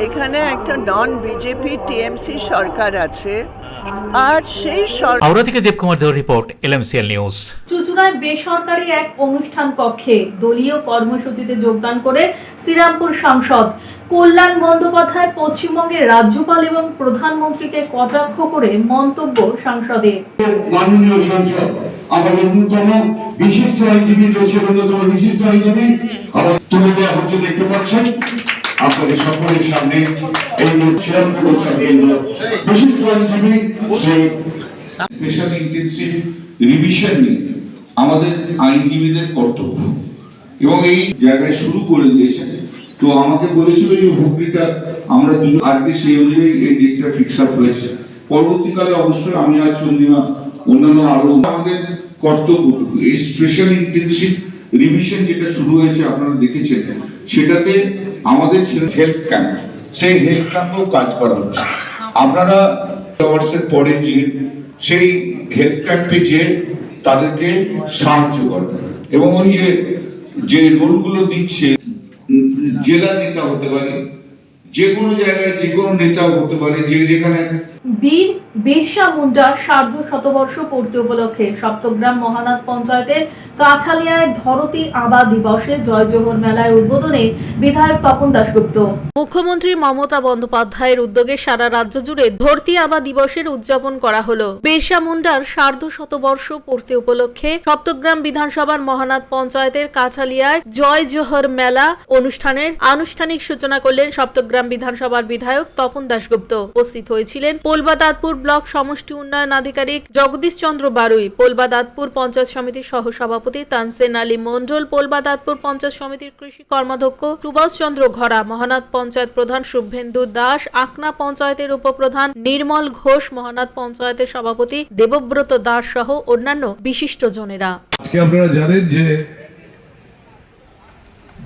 এখানে একটা নন বিজেপি টিএমসি সরকার আছে, আর সেই সরকার। হাওড়া থেকে দেবকুমার দেওয়ার রিপোর্ট, এলএমসিএল নিউজ। চুঁচুড়ায় বেসরকারি এক অনুষ্ঠান কক্ষে দলীয় কর্মসূচিতে যোগদান করে শ্রীরামপুর সাংসদ কল্যাণ বন্দ্যোপাধ্যায় পশ্চিমবঙ্গের রাজ্যপাল এবং প্রধানমন্ত্রীকে কটাক্ষ করে মন্তব্য সাংসদের। মাননীয় সাংসদ আমার অন্যতম বিশিষ্ট আইনজীবী, দেশের অন্যতম বিশিষ্ট আইনজীবী আবার তুলে দেওয়া হচ্ছে, দেখতে পাচ্ছেন আপনাদের সকলের সামনে। এই শ্রীরামপুর কেন্দ্র বিশিষ্ট আইনজীবী স্পেশাল ইন্টেনসিভ রিভিশন নিয়ে আমাদের আইনজীবীদের কর্তব্য, এবং এই জায়গায় শুরু করে দিয়েছে। তো আমাকে বলেছিল যে হুগলিটা আমরা আজকে সেই অনুযায়ী এই ডেটটা ফিক্স আপ হয়েছে। পরবর্তীকালে অবশ্যই আমি আর চন্দ্রিমা অন্যান্য আরো আমাদের কর্তব্যটুকু এই স্পেশাল ইন্টেনসিভ রিভিশন যেটা শুরু হয়েছে আপনারা দেখেছেন, সেটাতে আমাদের হেলথ ক্যাম্প, সেই হেলথ ক্যাম্পেও কাজ করা হচ্ছে। আপনারা আওয়ার্সের পরে যে সেই হেলথ ক্যাম্পে যে তাদেরকে সাহায্য করে, এবং ওই যে রোলগুলো দিচ্ছে, জেলা নেতা হতে পারে, যে কোনো জায়গায় যে কোনো নেতা হতে পারে, যেখানে বীর বিরসা মুন্ডার সার্ধ শতবর্ষ পূর্তি উপলক্ষে সপ্তগ্রাম মহানাদ পঞ্চায়েতের কাঠালিয়ায় ধরতী আবা দিবসে জয়জোহর মেলায় উদ্বোধনে বিধায়ক তপন দাশগুপ্ত। মুখ্যমন্ত্রী মমতা বন্দ্যোপাধ্যায়ের উদ্যোগে সারা রাজ্য জুড়ে ধরতী আবা দিবসের উদযাপন করা হলো। বিরসা মুন্ডার সার্ধ শতবর্ষ পূর্তি উপলক্ষে সপ্তগ্রাম বিধানসভার মহানাদ পঞ্চায়েতের কাঠালিয়ায় জয়জোহর মেলা অনুষ্ঠানের আনুষ্ঠানিক সূচনা করলেন সপ্তগ্রাম বিধানসভার বিধায়ক তপন দাশগুপ্ত। উপস্থিত হয়েছিলেন পোলবাদাতপুর ব্লক সমষ্টি উন্নয়ন আধিকারিক জগদীশ চন্দ্র বারুই, পোলবাদাতপুর পঞ্চায়েত সমিতির সহসভাপতি তানসেন আলী মন্ডল, পোলবাদাতপুর পঞ্চায়েত সমিতির কৃষি কর্মাধ্যক্ষ সুভাষ চন্দ্র ঘরা, মহানাদ পঞ্চায়েত প্রধান শুভেন্দু দাস, আকনা পঞ্চায়েতের উপপ্রধান নির্মল ঘোষ, মহানাদ পঞ্চায়েতের সভাপতি দেবব্রত দাস সহ অন্যান্য বিশিষ্ট জনেরা। আজকে আপনারা জানেন যে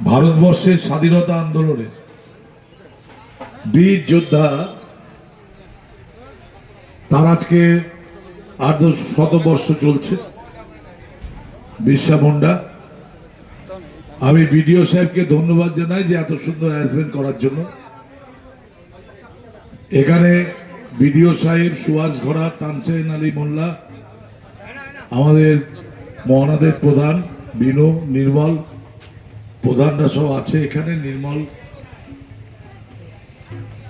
ভারতবর্ষের স্বাধীনতা আন্দোলনে বীর যোদ্ধা তার আজকে ১৮০ চলছে। বিরসা মুন্ডা, আমি বিডিও সাহেবকে ধন্যবাদ জানাই যে এত সুন্দর অ্যারেঞ্জমেন্ট করার জন্য। এখানে বিডিও সাহেব, সুভাষ ঘোড়া, তানসেন আলী মোল্লা, আমাদের মহানাদের প্রধান বিনু, নির্মল, প্রধানরা সব আছে এখানে, নির্মল,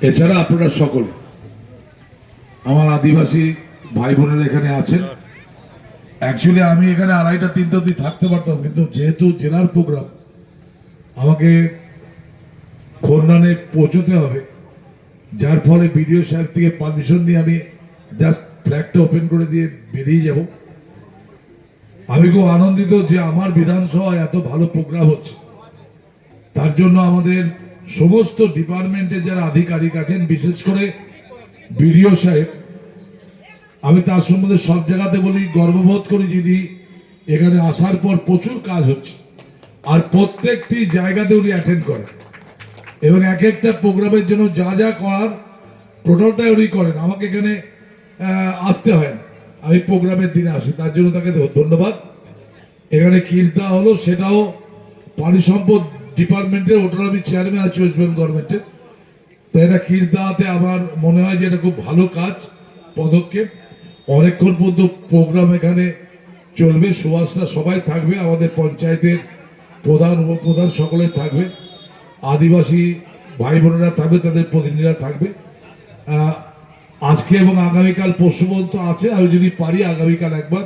এছাড়া আপনারা সকলে আমার আদিবাসী ভাই বোনেরা এখানে আছেন। অ্যাকচুয়ালি আমি এখানে 2:30-3 অবধি থাকতে পারতাম, কিন্তু যেহেতু জেলার প্রোগ্রাম আমাকে খন্নানে পৌঁছতে হবে, যার ফলে বিডিও সাহেব থেকে পারমিশন নিয়ে আমি জাস্ট ফ্ল্যাগটা ওপেন করে দিয়ে বেরিয়ে যাব। আমি খুব আনন্দিত যে আমার বিধানসভায় এত ভালো প্রোগ্রাম হচ্ছে। তার জন্য আমাদের সমস্ত ডিপার্টমেন্টে যারা আধিকারিক আছেন, বিশেষ করে বিডিও সাহেব, আমি তার সম্বন্ধে সব জায়গাতে বলি, গর্ববোধ করি যিনি এখানে আসার পর প্রচুর কাজ হচ্ছে, আর প্রত্যেকটি জায়গাতে উনি অ্যাটেন্ড করেন, এবং এক একটা প্রোগ্রামের জন্য যা যা করার টোটালটাই উনি করেন। আমাকে এখানে আসতে হয় না, আমি প্রোগ্রামের দিনে আসি, তার জন্য তাকে ধন্যবাদ। এখানে কিটস দেওয়া হলো, সেটাও পানি সম্পদ ডিপার্টমেন্টের, ওটার আমি চেয়ারম্যান আছি ওয়েস্ট বেঙ্গল গভর্নমেন্টের। তো এটা কিটস দেওয়াতে আমার মনে হয় যে এটা খুব ভালো কাজ, পদক্ষেপ। অনেকক্ষণ পর্যন্ত প্রোগ্রাম এখানে চলবে, সুভাষরা সবাই থাকবে, আমাদের পঞ্চায়েতের প্রধান, উপপ্রধান সকলে থাকবে, আদিবাসী ভাই বোনেরা থাকবে, তাদের প্রতিনিধিরা থাকবে। আজকে এবং আগামীকাল পরশু পর্যন্ত আছে, আমি যদি পারি আগামীকাল একবার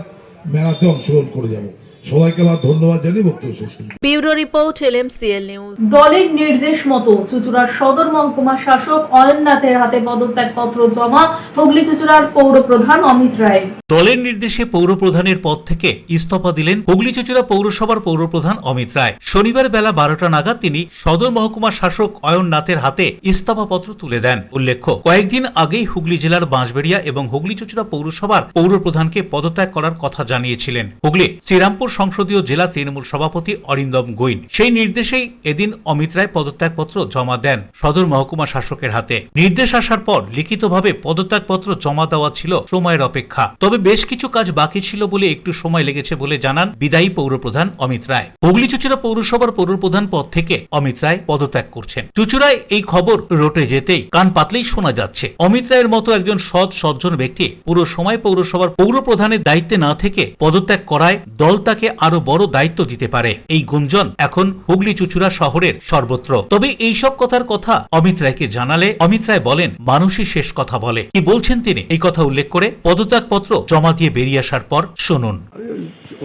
মেলাতে অংশগ্রহণ করে যাব। সবাইকে আমার ধন্যবাদ জানিয়ে বক্তব্য শেষ করি। Bureau report, LMCL news. দলের নির্দেশ মতো চুঁচুড়ার সদর মহকুমা শাসক অয়ননাথের হাতে পদত্যাগপত্র জমা হুগলি চুঁচুড়ার পৌর প্রধান অমিত রায়। দলের নির্দেশে পৌর প্রধানের পদ থেকে ইস্তফা দিলেন হুগলি চুঁচুড়া পৌরসভার পৌর প্রধান অমিত রায়। শনিবার বেলা 12টা নাগাদ তিনি সদর মহকুমা শাসক অয়ননাথের হাতে ইস্তফাপত্র তুলে দেন। উল্লেখ্য, কয়েকদিন আগেই হুগলি জেলার বাঁশবেড়িয়া এবং হুগলি চুঁচুড়া পৌরসভার পৌর প্রধানকে পদত্যাগ করার কথা জানিয়েছিলেন হুগলি শ্রীরামপুর সংসদীয় জেলা তৃণমূল সভাপতি অরিন্দম গোইন। সেই নির্দেশেই এদিন অমিত রায় পদত্যাগপত্র জমা দেন সদর মহকুমা শাসকের হাতে। নির্দেশ আসার পর লিখিতভাবে পদত্যাগপত্র জমা দেওয়া ছিল সময়ের অপেক্ষা, তবে বেশ কিছু কাজ বাকি ছিল বলে একটু সময় লেগেছে বলে জানান বিদায়ী পৌরপ্রধান অমিত রায়। হুগলি চুঁচুড়া পৌরসভার পৌরপ্রধান পদ থেকে অমিত রায় পদত্যাগ করছেন। চুঁচুড়ায় এই খবর রটে যেতেই কান পাতলেই শোনা যাচ্ছে অমিত রায়ের মতো একজন সজ্জন ব্যক্তি পুরো সময় পৌরসভার পৌরপ্রধানের দায়িত্বে না থেকে পদত্যাগ করায় দল তাকে আরো বড় দায়িত্ব দিতে পারে। এই গুঞ্জন এখন হুগলি চুঁচুড়া শহরের সর্বত্র। তবে এইসব কথার কথা অমিত রায়কে জানালে অমিত রায় বলেন, মানুষই শেষ কথা বলে। কি বলছেন তিনি, এই কথা উল্লেখ করে পদত্যাগপত্র জমা দিয়ে বেরিয়ে আসার পর শুনুন।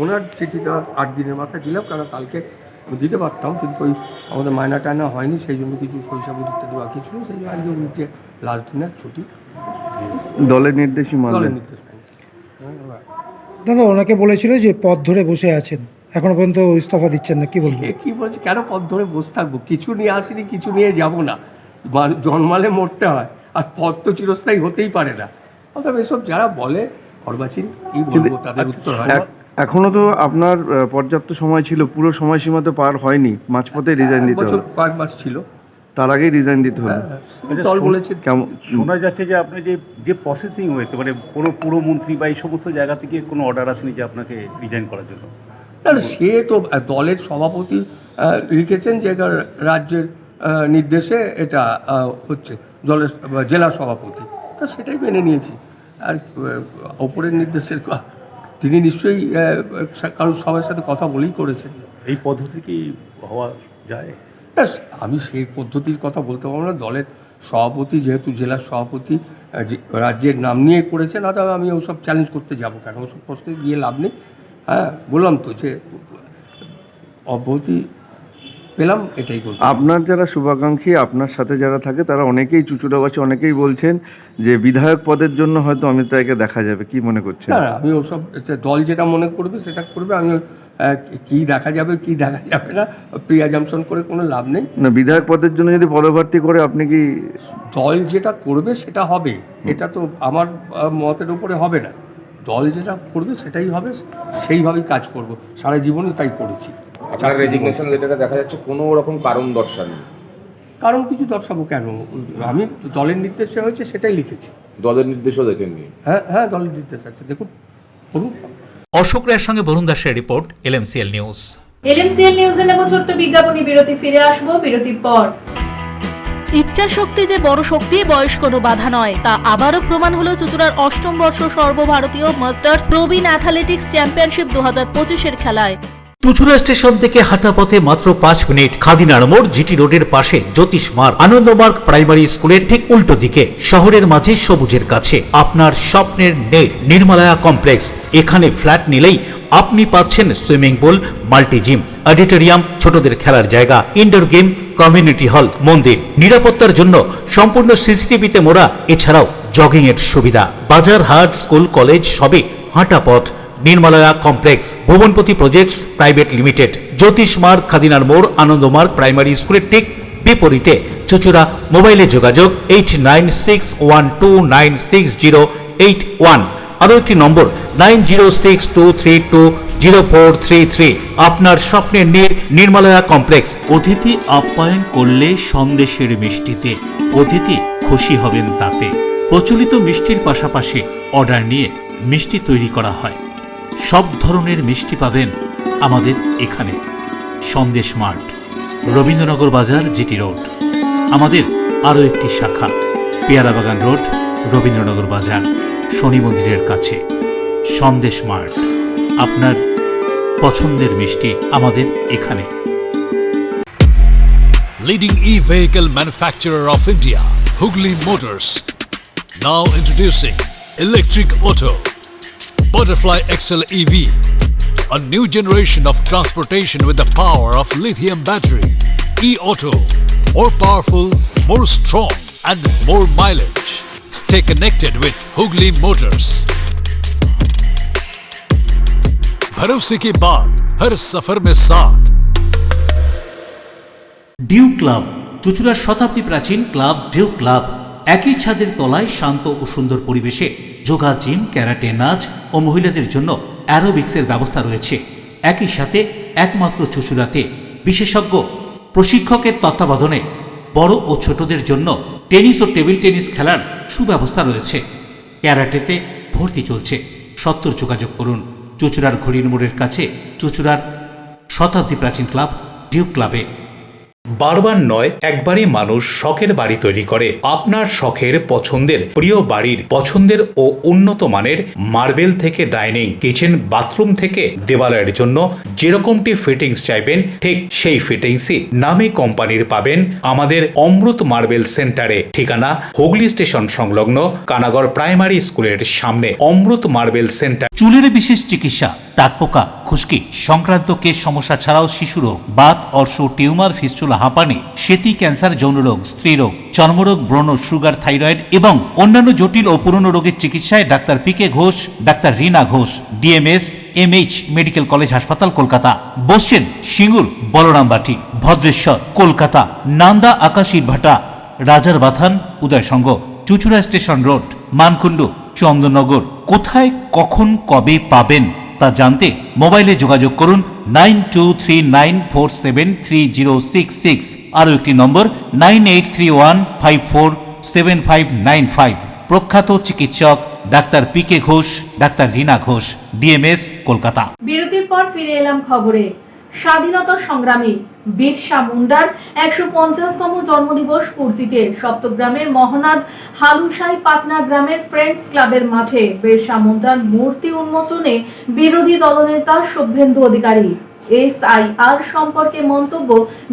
ওনার চিঠিটা 8 দিনের মাথায় দিলাম, কারণ কালকে দিতে পারতাম, কিন্তু ওই আমাদের মায়না টায়না হয়নি, সেই জন্য কিছু শৈশব ইত্যাদি বাকি ছিল, সেই জন্য আজকে উইকে লাস্ট দিনের ছুটি। দলের নির্দেশই দলের নির্দেশ দাদা ওনাকে বলেছিল যে পথ ধরে বসে আছেন, এখনো পর্যন্ত ইস্তফা দিচ্ছেন না, কি বলবেন? কি বলছে, কেন পথ ধরে বসে থাকবো? কিছু নিয়ে আসিনি, কিছু নিয়ে যাব না। জন্মালে মরতে হয়, আর পথ তো চিরস্থায়ী হতেই পারে না। অতএব এসব যারা বলে অর্বাচীন, কি বলবো, তাদের উত্তর হয় না। এখনো তো আপনার পর্যাপ্ত সময় ছিল, পুরো সময়সীমা তো পার হয়নি, মাঝপথে রিজাইন দিতে বছর হলো। কয়েক মাস ছিল, তার আগেই রিজাইন দিতে হলো। দল বলেছে। কেমন শোনা যাচ্ছে যে আপনি যে প্রসেসিং হয়েছে, মানে পুরমন্ত্রী বা এই সমস্ত জায়গা থেকে কোনো অর্ডার আসেনি যে আপনাকে রিজাইন করার জন্য? না, সে তো দলের সভাপতি লিখেছেন যে রাজ্যের নির্দেশে এটা হচ্ছে, জেলা সভাপতি, তো সেটাই মেনে নিয়েছি। আর ওপরের নির্দেশের তিনি নিশ্চয়ই কারণ সবার সাথে কথা বলেই করেছেন। এই পদ্ধতি কি হওয়া যায়? আমি সেই পদ্ধতির কথা বলতে পারবো না। দলের সভাপতি যেহেতু জেলার সভাপতি রাজ্যের নাম নিয়ে করেছেন, অথবা আমি ওসব চ্যালেঞ্জ করতে যাব কেন? ওসব প্রশ্নে গিয়ে লাভ নেই। হ্যাঁ, বললাম তো যে অব্যাহতি পেলাম, এটাই বলছি। আপনার যারা শুভাকাঙ্ক্ষী, আপনার সাথে যারা থাকে, তারা অনেকেই, চুচুড়াবাসী অনেকেই বলছেন যে বিধায়ক পদের জন্য হয়তো অমিত রায়কে দেখা যাবে, কি মনে করছেন? না, আমি ওসব দল যেটা মনে করবে সেটা করবে। আমি কি দেখা যাবে কি দেখা যাবে না প্রিয়াজামশন করে কোনো লাভ নেই। না, বিধায়ক পদের জন্য যদি পদপ্রার্থী করে, আপনি কি? দল যেটা করবে সেটা হবে, এটা তো আমার মতের উপরে হবে না। দল যেটা করবে সেটাই হবে, সেইভাবেই কাজ করব। সারা জীবনই তাই করেছি। আপনার রেজিগনেশন লেটারে দেখা যাচ্ছে কোনো রকম কারণ দর্শানো। কারণ কিছু দর্শাবো কেন? আমি দলের নির্দেশে হয়েছে সেটাই লিখেছি। দলের নির্দেশও দেখেননি? হ্যাঁ, দলের নির্দেশ আছে, দেখুন পড়ুন। অশোক রায়ের সঙ্গে বরুণ দাসের রিপোর্ট, LMCL নিউজ। LMCL নিউজে নেব ছোট্ট বিজ্ঞাপনী বিরতি, ফিরে আসবো বিরতির পর। ইচ্ছা শক্তি যে বড় শক্তি, বয়স কোনো বাধা নয়, তা আবারও প্রমাণ হলো চুঁচুড়ার 8ম বর্ষ সর্বভারতীয় মাস্টার্স প্রবীণ অ্যাথলেটিক্স চ্যাম্পিয়নশিপ 2025-এর খেলায়। চুঁচুড়া স্টেশন থেকে হাঁটা পথে মাত্র 5 মিনিট, খাদিনার মোড়, জিটি রোডের পাশে জ্যোতিষ মার্গ, আনন্দমার্গ প্রাইমারি স্কুলের ঠিক উল্টো দিকে, শহরের মাঝে সবুজের কাছে আপনার স্বপ্নের নেট নির্মলায়া কমপ্লেক্স। এখানে ফ্ল্যাট নিলেই আপনি পাচ্ছেন swimming pool, multi gym, auditorium, ছোটদের খেলার জায়গা, ইনডোর গেম, কমিউনিটি হল, মন্দির। নিরাপত্তার জন্য সম্পূর্ণ সিসিটিভিতে মোড়া, এছাড়াও জগিং এর সুবিধা। বাজার, হাট, স্কুল, কলেজ সবই হাঁটা পথ। নির্মলায়া কমপ্লেক্স, ভুবনপতি প্রজেক্টস প্রাইভেট লিমিটেড, জ্যোতিষ মার্গ, খাদিনার মোড়, আনন্দমার্গ প্রাইমারি স্কুলের ঠিক বিপরীতে। চুঁচুড়া। মোবাইলে যোগাযোগ 8961296081। আরও একটি নম্বর 9062320433। আপনার স্বপ্নের নির্মলায়া কমপ্লেক্স। অতিথি আপ্যায়ন করলে সন্দেশের মিষ্টিতে, অতিথি খুশি হবেন তাতে। প্রচলিত মিষ্টির পাশাপাশি অর্ডার নিয়ে মিষ্টি তৈরি করা হয়। সব ধরনের মিষ্টি পাবেন আমাদের এখানে। সন্দেশ মার্ট, রবীন্দ্রনগর বাজার, জিটি রোড। আমাদের আরও একটি শাখা পেয়ারাবাগান রোড, রবীন্দ্রনগর বাজার, শনি মন্দিরের কাছে। সন্দেশ মার্ট, আপনার পছন্দের মিষ্টি আমাদের এখানে। Leading e-vehicle manufacturer of India, Hugli Motors. Now introducing Electric Auto, Butterfly XL EV, a new generation of transportation with the power of lithium battery. E-Auto, more powerful, more strong and more mileage. Stay connected with Hugli Motors. भरोसे के बाद हर सफर में साथ। Due club, চুঁচুড়ার শতাব্দী প্রাচীন club due club. একই ছাদের তলায় শান্ত ও সুন্দর পরিবেশে যোগা, জিম, ক্যারাটে, নাচ ও মহিলাদের জন্য অ্যারোবিক্সের ব্যবস্থা রয়েছে। একই সাথে একমাত্র চুঁচুড়াতে বিশেষজ্ঞ প্রশিক্ষকের তত্ত্বাবধানে বড় ও ছোটদের জন্য টেনিস ও টেবিল টেনিস খেলার সুব্যবস্থা রয়েছে। ক্যারাটেতে ভর্তি চলছে। সত্তর যোগাযোগ করুন চুঁচুড়ার ঘড়ির মোড়ের কাছে, চুঁচুড়ার শতাব্দী প্রাচীন ক্লাব ডিউ ক্লাবে। বারবার নয়, একবারই মানুষ শখের বাড়ি তৈরি করে। আপনার শখের পছন্দের প্রিয় বাড়ির পছন্দের ও উন্নত মানের মার্বেল থেকে ডাইনিং, কিচেন, বাথরুম থেকে দেওয়ালের জন্য যেরকমটি ফিটিংস চাইবেন, ঠিক সেই ফিটিংসই নামী কোম্পানির পাবেন আমাদের অমৃত মার্বেল সেন্টারে। ঠিকানা হুগলি স্টেশন সংলগ্ন কানাগড় প্রাইমারি স্কুলের সামনে। অমৃত মার্বেল সেন্টার। চুলের বিশেষ চিকিৎসা, টাকপোকা, খুশকি সংক্রান্ত কেস সমস্যা ছাড়াও শিশুরোগ, বাত, অর্শ, টিউমার, ফিস্টুলা, হাঁপানি, সেতি, ক্যান্সার, যৌনরোগ, স্ত্রীরোগ, চর্মরোগ, ব্রণ, সুগার, থাইরয়েড এবং অন্যান্য জটিল ও পুরনো রোগের চিকিৎসায় doctor PK Ghosh, doctor Rina Ghosh, DMS MH medical college হাসপাতাল, কলকাতা। বসছেন সিঙ্গুর, বলরামবাটি, ভদ্রেশ্বর, কলকাতা, নান্দা, আকাশ ইটভাটা, রাজার বাথান, উদয়সঙ্গ, চুচুড়া স্টেশন রোড, মানকুণ্ডু, চন্দননগর। কোথায়, কখন, কবে পাবেন তা জানতে মোবাইলে যোগাযোগ করুন 9239473066, আরও একটি নম্বর 9831547595। প্রখ্যাত চিকিৎসক doctor PK Ghosh, doctor Rina Ghosh, DMS, Kolkata. বিরতির পর ফিরে এলাম খবরে। স্বাধীনতা সংগ্রামী বিরসা মুন্ডার 150তম জন্মদিবস পূর্তিতে সপ্তগ্রামের মহনাদ হালুসাই পাটনা গ্রামের ফ্রেন্ডস ক্লাবের মাঠে বিরসা মুন্ডার মূর্তি উন্মোচনে বিরোধী দলনেতা শুভেন্দু অধিকারী। এসআইআর সম্পর্কে মন্তব্য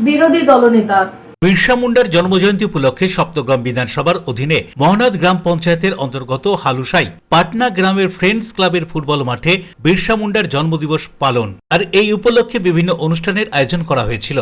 বিরোধী দলনেতার। বিরসা মুন্ডার জন্মজয়ন্তী উপলক্ষে সপ্তগ্রাম বিধানসভার অধীনে মহনাদ গ্রাম পঞ্চায়েতের অন্তর্গত হালুসাই পাটনা গ্রামের ফ্রেন্ডস ক্লাবের ফুটবল মাঠে বিরসা মুন্ডার জন্মদিবস পালন আর এই উপলক্ষে বিভিন্ন অনুষ্ঠানের আয়োজন করা হয়েছিল।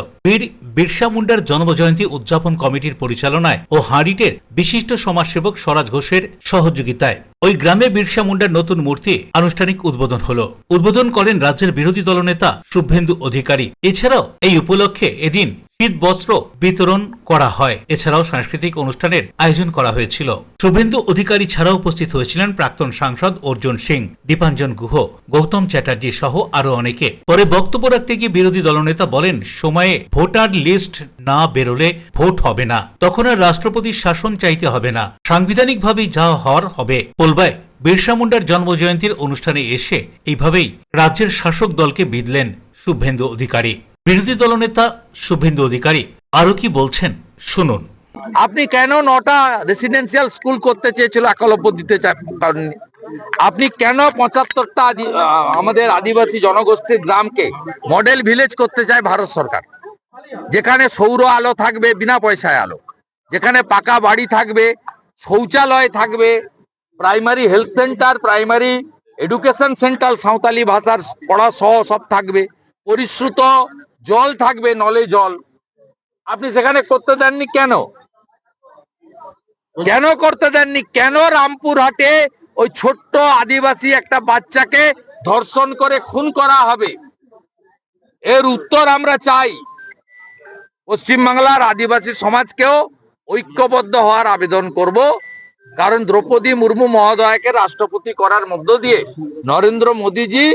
বিরসা মুন্ডার জন্মজয়ন্তী উদযাপন কমিটির পরিচালনায় ও হাঁড়িটের বিশিষ্ট সমাজসেবক স্বরাজ ঘোষের সহযোগিতায় ওই গ্রামে বিরসা মুন্ডার নতুন মূর্তি আনুষ্ঠানিক উদ্বোধন হলো। উদ্বোধন করেন রাজ্যের বিরোধী দলনেতা শুভেন্দু অধিকারী। এছাড়াও এই উপলক্ষে এদিন শীত বস্ত্র বিতরণ করা হয়। এছাড়াও সাংস্কৃতিক অনুষ্ঠানের আয়োজন করা হয়েছিল। শুভেন্দু অধিকারী ছাড়াও উপস্থিত হয়েছিলেন প্রাক্তন সাংসদ অর্জুন সিং, দীপাঞ্জন গুহ, গৌতম চ্যাটার্জি সহ আরো অনেকে। পরে বক্তব্য রাখতে গিয়ে বিরোধী দলনেতা বলেন, সময়ে ভোটার লিস্ট না বেরোলে ভোট হবে না, তখন আর রাষ্ট্রপতির শাসন চাইতে হবে না, সাংবিধানিকভাবেই যা হওয়ার হবে। পোলবায় বিরসা মুন্ডার জন্মজয়ন্তীর অনুষ্ঠানে এসে এইভাবেই রাজ্যের শাসক দলকে বিঁধলেন শুভেন্দু অধিকারী। বিরোধী দলনেতা শুভেন্দু অধিকারী আরো কি বলছেন শুনুন। আপনি কেন 9টা রেসিডেন্সিয়াল স্কুল করতে চেয়েছিল, একলব্য দিতে পারেননি? আপনি কেন 75টা আমাদের আদিবাসী জনগোষ্ঠীর গ্রামকে মডেল ভিলেজ করতে চায় ভারত সরকার, যেখানে সৌর আলো থাকবে বিনা পয়সায় আলো, যেখানে পাকা বাড়ি থাকবে, শৌচালয় থাকবে, primary health centre, primary education centre Santali ভাষার পড়া সহ সব থাকবে, পরিশ্রুত জল থাকবে, নলে জল। আপনি সেখানে করতে দেননি কেন? কেন করতে দেননি? কেন রামপুরহাটে ওই ছোট্ট আদিবাসী একটা বাচ্চাকে ধর্ষণ করে খুন করা হবে? এর উত্তর আমরা চাই। পশ্চিমবাংলার আদিবাসী সমাজকেও ঐক্যবদ্ধ হওয়ার আবেদন করব, কারণ দ্রৌপদী মুর্মু মহোদয়কে রাষ্ট্রপতি করার মধ্য দিয়ে নরেন্দ্র মোদীজি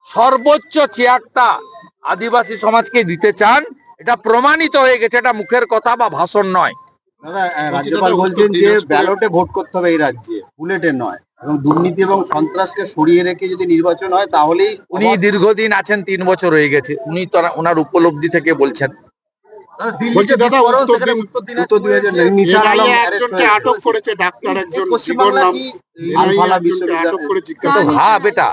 সর্বোচ্চ চেয়ারটা আদিবাসী সমাজকে দিতে চান। এটা প্রমাণিত হয়ে গেছে, এটা মুখের কথা বা ভাষণ নয়। দাদা, রাজ্যপাল বলছেন যে ব্যালটে ভোট করতে হবে এই রাজ্যে, বুলেটে নয়, এবং দুর্নীতি এবং সন্ত্রাসকে সরিয়ে রেখে যদি নির্বাচন হয় তাহলেই। উনি দীর্ঘদিন আছেন, 3 বছর হয়ে গেছে, উনি তো ওনার উপলব্ধি থেকে বলছেন। হ্যাঁ বেটা।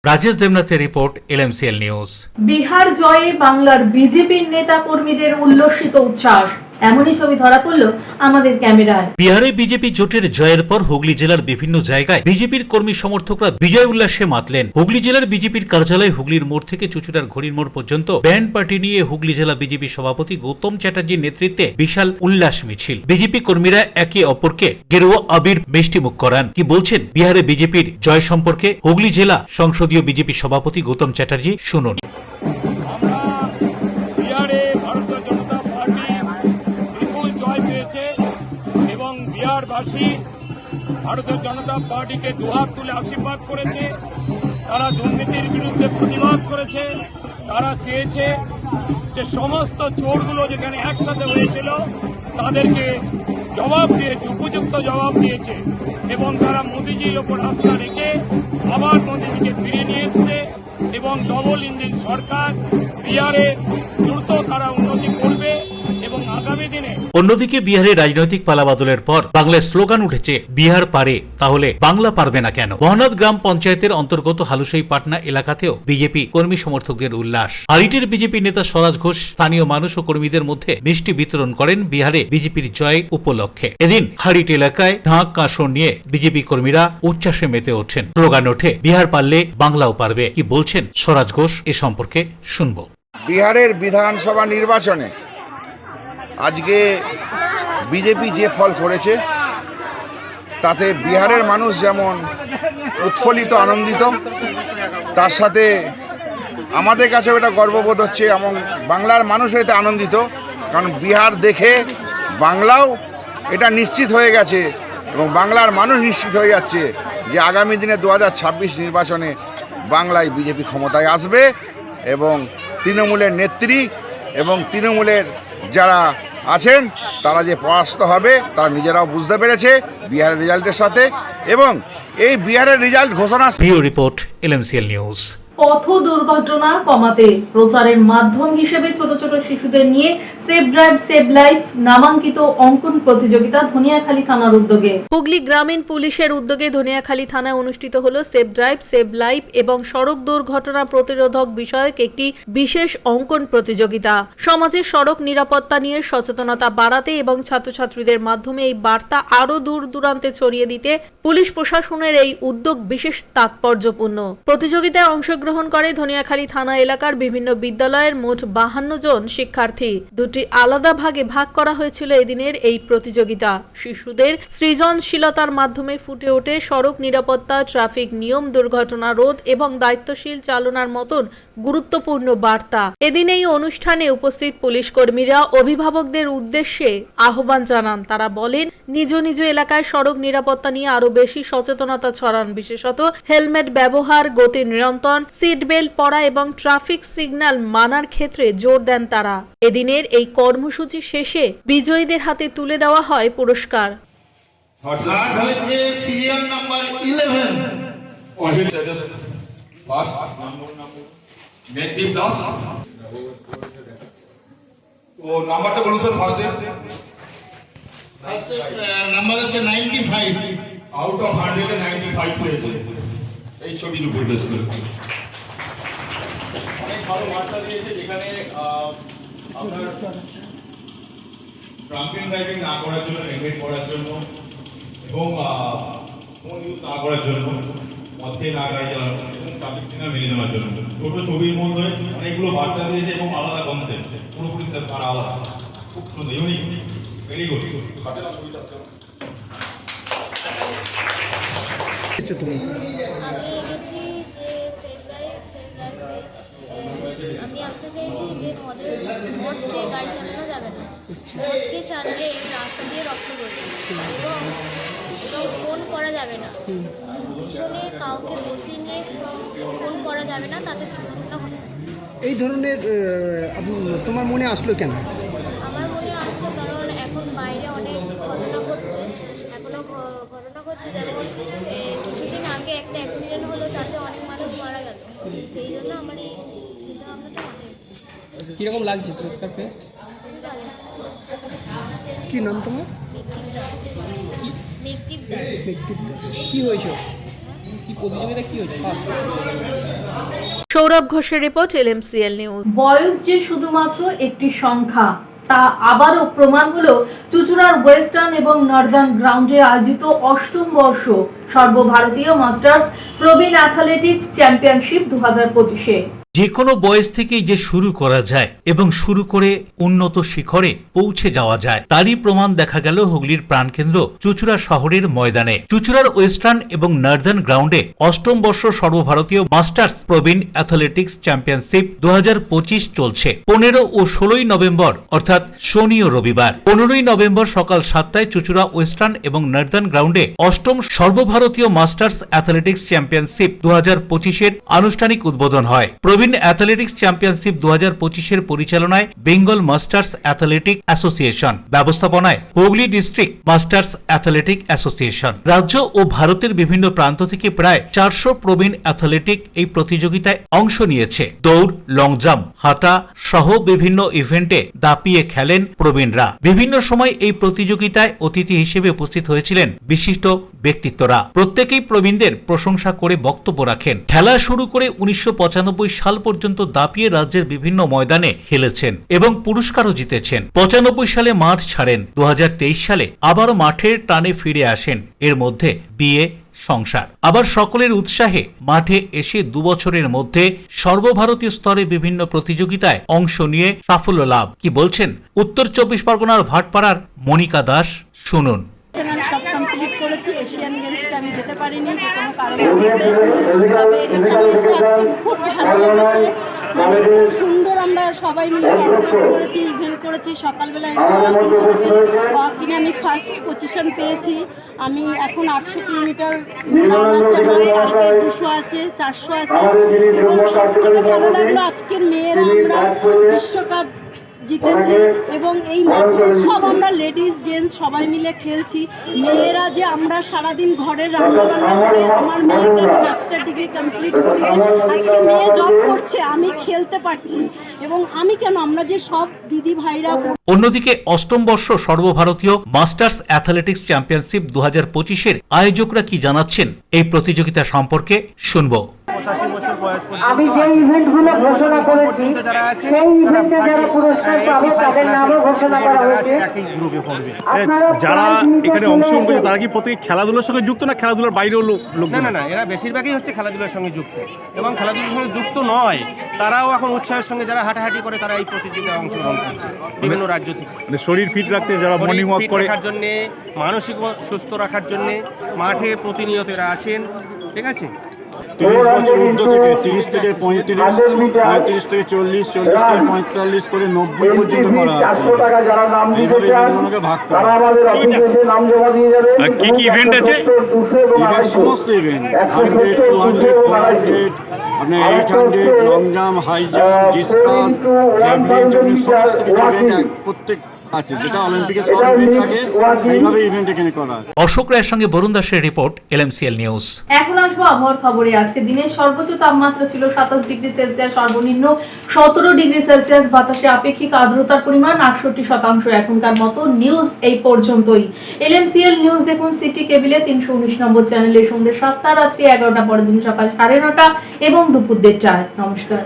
রাজেশ দেবনাথের রিপোর্ট, LMCL নিউজ। বিহার জয়ে বাংলার বিজেপির নেতা কর্মীদের উল্লসিত উচ্ছ্বাস, এমনই ছবি ধরা পড়ল আমাদের ক্যামেরায়। বিহারে বিজেপি জোটের জয়ের পর হুগলি জেলার বিভিন্ন জায়গায় বিজেপির কর্মী সমর্থকরা বিজয় উল্লাসে মাতলেন। হুগলি জেলার বিজেপির কার্যালয় হুগলির মোড় থেকে চুচুড়ার ঘড়ির মোড় পর্যন্ত ব্যান্ড পার্টি নিয়ে হুগলি জেলা বিজেপি সভাপতি গৌতম চ্যাটার্জির নেতৃত্বে বিশাল উল্লাস মিছিল। বিজেপি কর্মীরা একে অপরকে গেরুয়া আবির মিষ্টিমুখ করান। কি বলছেন বিহারে বিজেপির জয় সম্পর্কে হুগলি জেলা সংসদীয় বিজেপি সভাপতি গৌতম চ্যাটার্জি, শুনুন। বিহারবাসী ভারতীয় জনতা পার্টিকে দুহাত তুলে আশীর্বাদ করেছে। তারা দুর্নীতির বিরুদ্ধে প্রতিবাদ করেছে। তারা চেয়েছে যে সমস্ত চোরগুলো যেখানে একসাথে হয়েছিল তাদেরকে জবাব দিয়েছে, উপযুক্ত জবাব দিয়েছে, এবং তারা মোদিজির ওপর আস্থা রেখে আবার মোদিজিকে ফিরিয়ে নিয়ে এসছে। এবং ডবল ইঞ্জিন সরকার বিহারে দ্রুত তারা উন্নতি করবে এবং আগামী দিনে। অন্যদিকে বিহারে রাজনৈতিক পালাবদলের পর বাংলায় স্লোগান উঠেছে, বিহার পারে তাহলে বাংলা পারবে না কেন। মহানাদ গ্রাম পঞ্চায়েতের অন্তর্গত হালুসাই পাটনা এলাকাতেও বিজেপি কর্মী সমর্থকদের উল্লাস। হারিটের বিজেপি নেতা স্বরাজ ঘোষ স্থানীয় মানুষ ও কর্মীদের মধ্যে মিষ্টি বিতরণ করেন বিহারে বিজেপির জয় উপলক্ষে। এদিন হারিট এলাকায় ঢাক কাঁসর নিয়ে বিজেপি কর্মীরা উচ্ছ্বাসে মেতে ওঠেন। স্লোগান ওঠে, বিহার পারলে বাংলাও পারবে। কি বলছেন স্বরাজ ঘোষ এ সম্পর্কে শুনবো। বিহারের বিধানসভা নির্বাচনে আজকে বিজেপি যে ফল করেছে তাতে বিহারের মানুষ যেমন উৎফুল্লিত আনন্দিত, তার সাথে আমাদের কাছেও এটা গর্ববোধ হচ্ছে এবং বাংলার মানুষও এতে আনন্দিত, কারণ বিহার দেখে বাংলাও এটা নিশ্চিত হয়ে গেছে এবং বাংলার মানুষ নিশ্চিত হয়ে যাচ্ছে যে আগামী দিনে 2026 নির্বাচনে বাংলায় বিজেপি ক্ষমতায় আসবে এবং তৃণমূলের নেত্রী এবং তৃণমূলের যারা আছেন তারা যে পরাস্ত হবে তারা নিজেরাও বুঝতে পেরেছে বিহারের রেজাল্টের সাথে, এবং এই বিহারের রেজাল্ট ঘোষণা। Video report LMCL news. পথ দুর্ঘটনা কমাতে প্রচারের মাধ্যম হিসেবে ছোট ছোট শিশুদের নিয়ে সেভ ড্রাইভ সেভ লাইফ নামাঙ্কিত অঙ্কন প্রতিযোগিতা ধনিয়াখালী থানার উদ্যোগে। হুগলি গ্রামীণ পুলিশের উদ্যোগে ধনিয়াখালী থানায় অনুষ্ঠিত হলো সেভ ড্রাইভ সেভ লাইফ এবং সড়ক দুর্ঘটনা প্রতিরোধক বিষয়ক একটি বিশেষ অঙ্কন প্রতিযোগিতা। সমাজের সড়ক নিরাপত্তা নিয়ে সচেতনতা বাড়াতে এবং ছাত্রছাত্রীদের মাধ্যমে এই বার্তা আরো দূর দূরান্তে ছড়িয়ে দিতে পুলিশ প্রশাসনের এই উদ্যোগ বিশেষ তাৎপর্যপূর্ণ। প্রতিযোগিতায় অংশগ্রহণ করে ধনিয়াখালী থানা এলাকার বিভিন্ন বিদ্যালয়ের মোট 52 জন শিক্ষার্থী। দুটি আলাদা ভাগে ভাগ করা হয়েছিল এদিনের এই প্রতিযোগিতা। শিশুদের সৃজনশীলতার মাধ্যমে ফুটে ওঠে সড়ক নিরাপত্তা, ট্রাফিক নিয়ম, দুর্ঘটনা রোধ এবং দায়িত্বশীল চালনার মতন গুরুত্বপূর্ণ বার্তা। এদিন এই অনুষ্ঠানে উপস্থিত পুলিশ কর্মীরা অভিভাবকদের উদ্দেশ্যে আহ্বান জানান। তারা বলেন, নিজ নিজ এলাকায় সড়ক নিরাপত্তা নিয়ে আরো বেশি সচেতনতা ছড়ান, বিশেষত হেলমেট ব্যবহার, গতি নিয়ন্ত্রণ, সিট বেল্ট পরা এবং ট্রাফিক সিগন্যাল মানার ক্ষেত্রে জোর দেন তারা। এদিনের এই কর্মসূচি শেষে বিজয়ীদের হাতে তুলে দেওয়া হয় পুরস্কার। Serial number 11 Meghdeep Das. তো নাম্বারটা বলুন স্যার। ফার্স্ট নাম্বার হচ্ছে 95, আউট অফ 100 95 পেয়েছে এই ছবির উপর বেশ করে। অনেক ভালো বার্তা দিয়েছে, যেখানে আপনার ড্রাঙ্কেন ড্রাইভিং না করার জন্য, হেলমেট পরার জন্য এবং ফোন ইউজ না করার জন্য, মধ্যে না গাড়ি চালানো এবং ট্রাফিক সিগন্যাল মেনে নেওয়ার জন্য ছোট ছবির মধ্যে অনেকগুলো বার্তা দিয়েছে এবং আলাদা কনসেপ্ট, পুরোপুরি তারা আলাদা, খুব সুন্দর, ইউনিক, ভেরি গুড। ছবিটা আমি আনতে চাইছি যে মদ খেয়ে গাড়ি চালানো যাবে না। মদ খেয়ে চালালে রাস্তা দিয়ে রক্ত পড়বে এবং ফোন করা যাবে না। পিছনে কাউকে বসিয়ে নিয়ে ফোন করা যাবে না, তাতে দুর্ঘটনা হবে। এই ধরনের তোমার মনে আসলো কেন? আমার মনে আসলো কারণ এখন বাইরে অনেক ঘটনা ঘটছে, এখনো ঘটনা ঘটছে। যেমন কিছুদিন আগে একটা অ্যাক্সিডেন্ট হলো, তাতে অনেক মানুষ মারা গেল। সেই জন্য আমার এই চিন্তাভাবনাটা অনেক। কিরকম লাগছে পুরস্কার পেয়ে? কি নাম তোমার? মেঘদীপ দাস। কি হয়েছে, কি প্রতিযোগিতা কি হয়েছে? সৌরভ ঘোষের রিপোর্ট, LMCL নিউজ। বয়স যে শুধুমাত্র একটি সংখ্যা তা আবারও প্রমাণ হলো চুঁচুড়ার ওয়েস্টার্ন এবং নর্দার্ন গ্রাউন্ডে আয়োজিত 8ম বর্ষ সর্বভারতীয় মাস্টার্স প্রবীণ অ্যাথলেটিক্স চ্যাম্পিয়নশিপ 2025-এ। যে কোনো বয়স থেকেই যে শুরু করা যায় এবং শুরু করে উন্নত শিখরে পৌঁছে যাওয়া যায়, তারই প্রমাণ দেখা গেল হুগলির প্রাণকেন্দ্র চুঁচুড়া শহরের ময়দানে। চুঁচুড়ার ওয়েস্টার্ন এবং নর্দার্ন গ্রাউন্ডে 8ম বর্ষ সর্বভারতীয় মাস্টার্স প্রবীণ অ্যাথলেটিক্স চ্যাম্পিয়নশিপ 2025 চলছে। 15 ও 16 নভেম্বর অর্থাৎ শনি ও রবিবার। 15ই নভেম্বর সকাল 7টায় চুঁচুড়া ওয়েস্টার্ন এবং নর্দার্ন গ্রাউন্ডে 8ম সর্বভারতীয় মাস্টার্স অ্যাথলেটিক্স চ্যাম্পিয়নশিপ 2025-এর আনুষ্ঠানিক উদ্বোধন হয়। প্রবীণ প্রবীণ অ্যাথলেটিক্স চ্যাম্পিয়নশিপ 2025-এর পরিচালনায় বেঙ্গল মাস্টার্স অ্যাথলেটিক অ্যাসোসিয়েশন, ব্যবস্থাপনায় Hooghly district masters athletic association. রাজ্য ও ভারতের বিভিন্ন প্রান্ত থেকে প্রায় 400 প্রবীণ অ্যাথলেটিক এই প্রতিযোগিতায় অংশ নিয়েছে। দৌড়, লং জাম্প, হাঁটা সহ বিভিন্ন ইভেন্টে দাপিয়ে খেলেন প্রবীণরা। বিভিন্ন সময় এই প্রতিযোগিতায় অতিথি হিসেবে উপস্থিত হয়েছিলেন বিশিষ্ট ব্যক্তিত্বরা। প্রত্যেকেই প্রবীণদের প্রশংসা করে বক্তব্য রাখেন। খেলা শুরু করে 1995 সাল পর্যন্ত দাপিয়ে রাজ্যের বিভিন্ন ময়দানে খেলেছেন এবং পুরস্কারও জিতেছেন। 95 সালে মাঠ ছাড়েন, 2023 সালে আবারও মাঠের টানে ফিরে আসেন। এর মধ্যে বিয়ে, সংসার, আবার সকলের উৎসাহে মাঠে এসে 2 বছরের মধ্যে সর্বভারতীয় স্তরে বিভিন্ন প্রতিযোগিতায় অংশ নিয়ে সাফল্য লাভ। কি বলছেন উত্তর 24 পরগনার ভাটপাড়ার মনিকা দাস, শুনুন। সব কমপ্লিট করেছি। এশিয়ান গেমসটা আমি যেতে পারিনি যে কোনো কারণে, তবে এখানে এসে আজকে খুব ভালো লেগেছে। মানে খুব সুন্দর আমরা সবাই মিলে অর্গানাইজ করেছি, ইভেন্ট করেছি, সকালবেলা এসে ওয়াকিং করেছি। ওয়াকিংয়ে আমি ফার্স্ট পজিশন পেয়েছি। আমি এখন 800 কিলোমিটার রান আছে আমার, কালকে 200 আছে, 400 আছে। এবং সব থেকে ভালো লাগলো আজকের মেয়েরা আমরা বিশ্বকাপ জিতেছি এবং এই মাঠে সব আমরা লেডিস জেন্টস সবাই মিলে খেলছি। মেয়েরা যে আমরা সারাদিন ঘরের রান্নাবান্না করে, আমার মেয়েকে আমি মাস্টার ডিগ্রি কমপ্লিট করিয়ে আজকে মেয়ে জব করছে, আমি খেলতে পারছি। এবং আমি কেন, আমরা যে সব দিদি ভাইরা। অন্যদিকে অষ্টম বর্ষ সর্বভারতীয় মাস্টার্স অ্যাথলেটিক্স চ্যাম্পিয়নশিপ 2025-এর আয়োজকরা কি জানাচ্ছেন এই প্রতিযোগিতা সম্পর্কে, শুনবো। 85 বছর বয়স আমি যে ইভেন্টগুলো ঘোষণা করেছি সেই ইভেন্টে যারা পুরস্কার পাবে তাদের নামও ঘোষণা করা হয়েছে। যারা এখানে অংশগ্রহণ করছে তারা কি প্রত্যেকে খেলাধুলার সঙ্গে যুক্ত না খেলাধুলার বাইরেও লোক? না, এরা বেশিরভাগই হচ্ছে খেলাধুলার সঙ্গে যুক্ত, এবং খেলাধুলার সঙ্গে যুক্ত নয় তারাও এখন উৎসাহের সঙ্গে যারা হাঁটাহাঁটি করে তারা এই প্রতিযোগিতায় অংশগ্রহণ করছে বিভিন্ন রাজ্য থেকে। মানে শরীর ফিট রাখতে যারা মর্নিং ওয়াক করে, রাখার জন্য, মানসিক সুস্থ রাখার জন্য মাঠে প্রতিনিয়ত এরা আছেন। ঠিক আছে, 30 বছর ঊর্ধ্ব থেকে 30 থেকে 35, 35 থেকে 40, 40 থেকে 45 করে 90 পর্যন্ত করা এইভাবে ভাগ করা। আর কি কি ইভেন্ট আছে? ইভেন্ট সমস্ত ইভেন্ট 100, 200, 400, আপনার 800, long jump, high jump, discus, javelin, সমস্ত ইভেন্ট প্রত্যেক আছে, যেটা অলিম্পিকে সব ইভেন্ট থাকে এইভাবে ইভেন্ট এখানে করা। অশোক রায়ের সঙ্গে বরুণ দাসের রিপোর্ট, LMCL নিউজ। এখন আসবো আবহাওয়ার খবরে। আজকে দিনের সর্বোচ্চ তাপমাত্রা ছিল 27 ডিগ্রি সেলসিয়াস, সর্বনিম্ন 17 ডিগ্রি সেলসিয়াস। বাতাসে আপেক্ষিক আর্দ্রতার পরিমাণ 68%। এখনকার মতো নিউজ এই পর্যন্তই। LMCL নিউজ দেখুন সিটি কেবিলে 319 নম্বর চ্যানেলে সন্ধ্যে 7টা, রাত্রি 11টা, পরের দিন সকাল 9:30 এবং দুপুর 1:30টায়। নমস্কার।